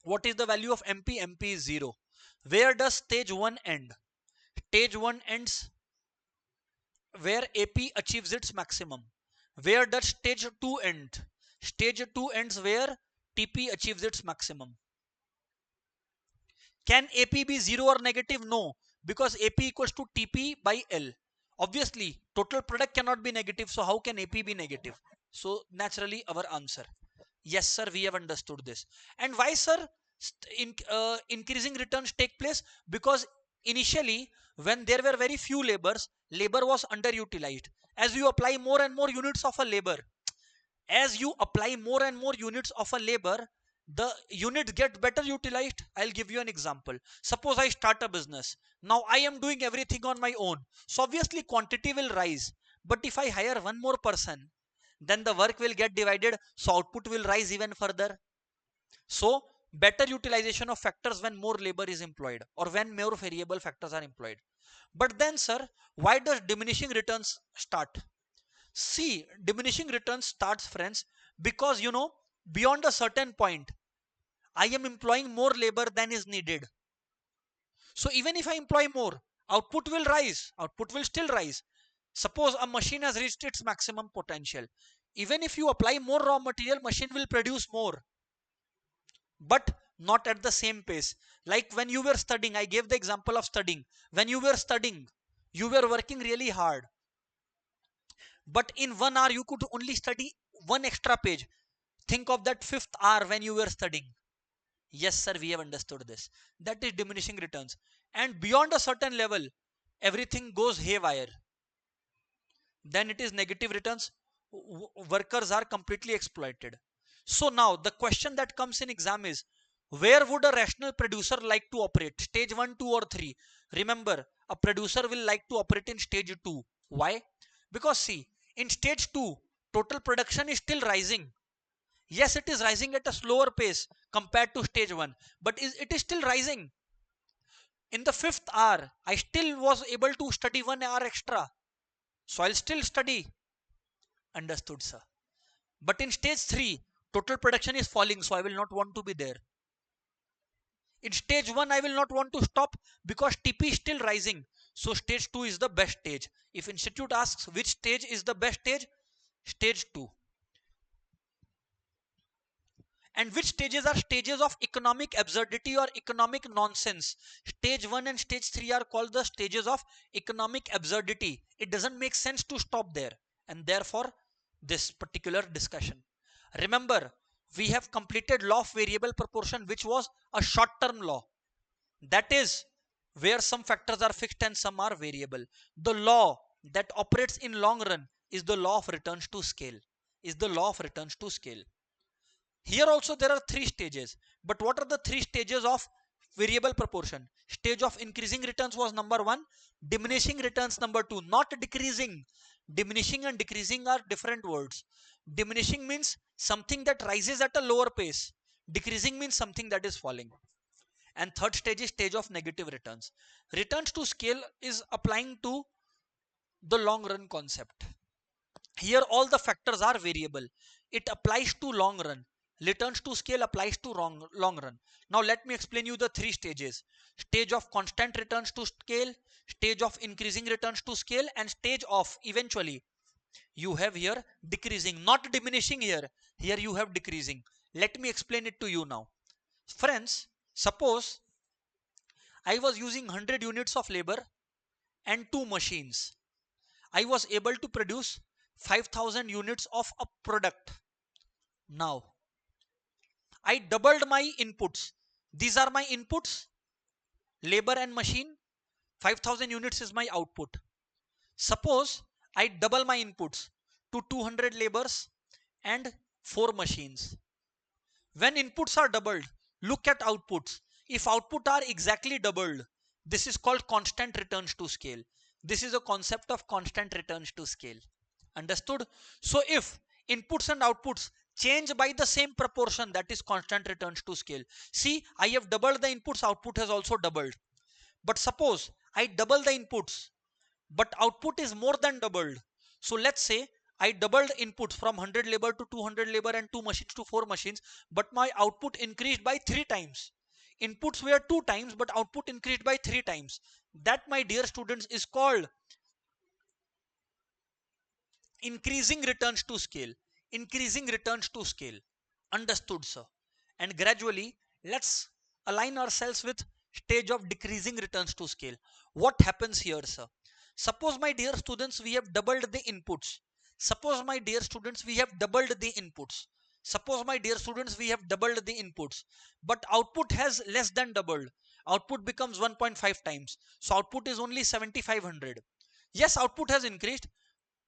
what is the value of MP? MP is 0. Where does stage 1 end? Stage 1 ends where AP achieves its maximum. Where does stage 2 end? Stage 2 ends where TP achieves its maximum. Can AP be 0 or negative? No, because AP equals to TP by L. Obviously, total product cannot be negative, so how can AP be negative? So naturally our answer. Yes, sir, we have understood this. And why, sir, increasing returns take place? Because initially, when there were very few labor was underutilized. As you apply more and more units of a labor, the units get better utilized. I'll give you an example. Suppose I start a business. Now I am doing everything on my own. So obviously quantity will rise. But if I hire one more person, then the work will get divided. So output will rise even further. So better utilization of factors when more labor is employed or when more variable factors are employed. But then, sir, why does diminishing returns start? See, diminishing returns starts, friends, because beyond a certain point, I am employing more labor than is needed. So even if I employ more, output will rise. Output will still rise. Suppose a machine has reached its maximum potential. Even if you apply more raw material, machine will produce more. But not at the same pace. Like when you were studying, I gave the example of studying. When you were studying, you were working really hard. But in 1 hour, you could only study one extra page. Think of that 5th hour when you were studying. Yes, sir, we have understood this. That is diminishing returns. And beyond a certain level, everything goes haywire, then it is negative returns. Workers are completely exploited. So now the question that comes in exam is, where would a rational producer like to operate? Stage 1, 2 or 3? Remember, a producer will like to operate in stage 2. Why? Because see, in stage 2, total production is still rising. Yes, it is rising at a slower pace compared to stage 1, but it is still rising. In the 5th hour, I still was able to study 1 hour extra. So I'll still study. Understood, sir. But in stage 3, total production is falling, so I will not want to be there. In stage 1, I will not want to stop because TP is still rising. So stage 2 is the best stage. If institute asks which stage is the best stage, stage 2. And which stages are stages of economic absurdity or economic nonsense? Stage 1 and stage 3 are called the stages of economic absurdity. It doesn't make sense to stop there. And therefore, this particular discussion. Remember, we have completed law of variable proportion, which was a short-term law. That is where some factors are fixed and some are variable. The law that operates in long run is the law of returns to scale. Is the law of returns to scale. Here also there are 3 stages. But what are the 3 stages of variable proportion? Stage of increasing returns was number 1. Diminishing returns number 2. Not decreasing. Diminishing and decreasing are different words. Diminishing means something that rises at a lower pace. Decreasing means something that is falling. And third stage is stage of negative returns. Returns to scale is applying to the long run concept. Here all the factors are variable. It applies to long run. Returns to scale applies to long run. Now let me explain you the 3 stages. Stage of constant returns to scale, stage of increasing returns to scale, and stage of eventually you have here decreasing, not diminishing here. Here you have decreasing. Let me explain it to you now. Friends, suppose I was using 100 units of labor and 2 machines. I was able to produce 5,000 units of a product. Now, I doubled my inputs. These are my inputs, labor and machine. 5,000 units is my output. Suppose I double my inputs to 200 labors and 4 machines. When inputs are doubled, look at outputs. If output are exactly doubled, this is called constant returns to scale. This is a concept of constant returns to scale. Understood? So if inputs and outputs change by the same proportion, that is constant returns to scale. See, I have doubled the inputs, output has also doubled. But suppose I double the inputs, but output is more than doubled. So let's say I doubled inputs from 100 labor to 200 labor and 2 machines to 4 machines, but my output increased by 3 times. Inputs were 2 times, but output increased by 3 times. That, my dear students, is called increasing returns to scale. Increasing returns to scale. Understood, sir? And gradually, let's align ourselves with stage of decreasing returns to scale. What happens here, sir? Suppose, my dear students, we have doubled the inputs. Suppose, my dear students, we have doubled the inputs. Suppose, my dear students, we have doubled the inputs, but output has less than doubled. Output becomes 1.5 times. So output is only 7,500. Yes, output has increased,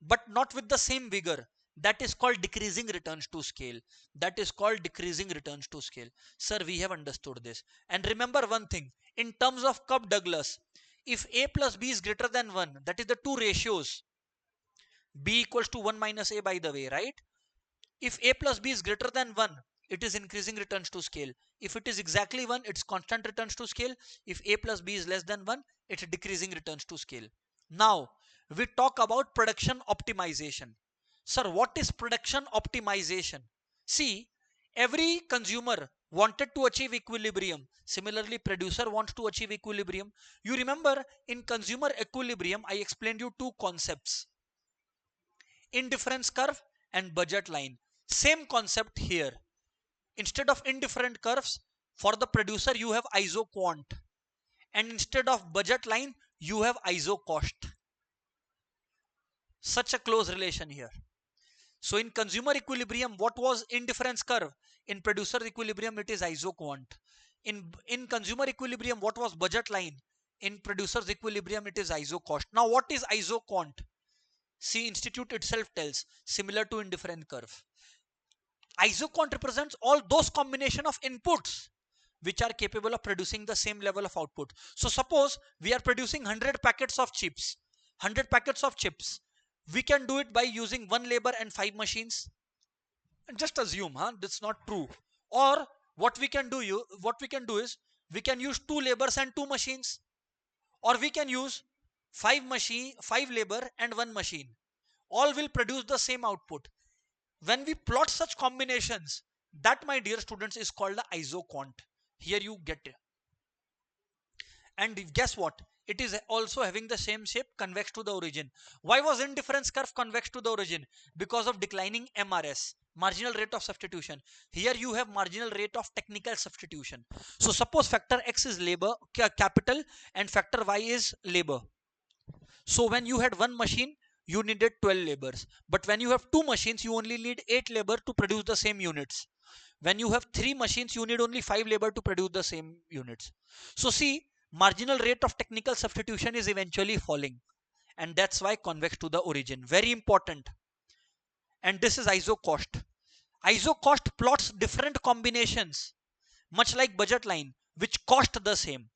but not with the same vigor. That is called decreasing returns to scale. That is called decreasing returns to scale. Sir, we have understood this. And remember one thing, in terms of Cobb-Douglas, if A plus B is greater than 1, that is the two ratios, B equals to 1 minus A, by the way, right? If A plus B is greater than 1, it is increasing returns to scale. If it is exactly 1, it's constant returns to scale. If A plus B is less than 1, it's decreasing returns to scale. Now, we talk about production optimization. Sir, what is production optimization? See, every consumer wanted to achieve equilibrium. Similarly, producer wants to achieve equilibrium. You remember in consumer equilibrium, I explained you 2 concepts. Indifference curve and budget line. Same concept here. Instead of indifferent curves, for the producer you have iso quant. And instead of budget line, you have iso cost. Such a close relation here. So in consumer equilibrium, what was indifference curve? In producer equilibrium, it is iso quant. In consumer equilibrium, what was budget line? In producer's equilibrium, it is isocost. Now, what is isoquant? See, institute itself tells, similar to indifferent curve. Isoquant represents all those combination of inputs which are capable of producing the same level of output. So suppose we are producing 100 packets of chips. 100 packets of chips. We can do it by using 1 labor and 5 machines. And just assume, that's not true. Or what we can do is we can use 2 labors and 2 machines. Or we can use 5 labor and 1 machine. All will produce the same output. When we plot such combinations, that, my dear students, is called the isoquant. Here you get it. And guess what? It is also having the same shape, convex to the origin. Why was indifference curve convex to the origin? Because of declining MRS, marginal rate of substitution. Here you have marginal rate of technical substitution. So suppose factor X is labor, capital, and factor Y is labor. So when you had 1 machine, you needed 12 labors. But when you have 2 machines, you only need 8 labor to produce the same units. When you have 3 machines, you need only 5 labor to produce the same units. So see, marginal rate of technical substitution is eventually falling. And that's why convex to the origin. Very important. And this is isocost. Isocost plots different combinations, much like budget line, which cost the same.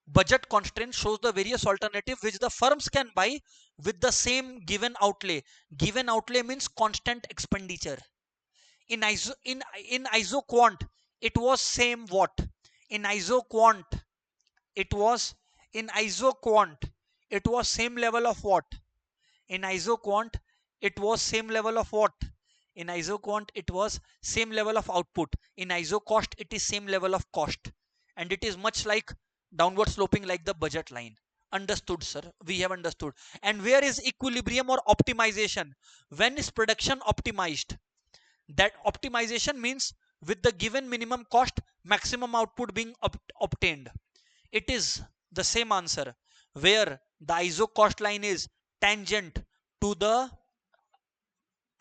Budget constraint shows the various alternatives which the firms can buy with the same given outlay. Given outlay means constant expenditure. In isoquant, it was same what? In isoquant, it was same level of what? In isoquant, it was same level of what? In isoquant, it was same level of output. In isocost, it is same level of cost. And it is much like downward sloping like the budget line. Understood, sir? We have understood. And where is equilibrium or optimization? When is production optimized? That optimization means with the given minimum cost, maximum output being obtained. It is the same answer where the isocost line is tangent to the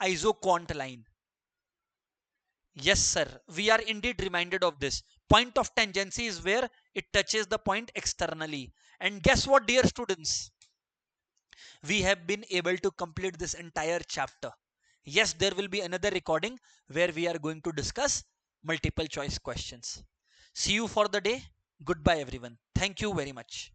isoquant line. Yes, sir. We are indeed reminded of this. Point of tangency is where it touches the point externally. And guess what, dear students? We have been able to complete this entire chapter. Yes, there will be another recording where we are going to discuss multiple choice questions. See you for the day. Goodbye, everyone. Thank you very much.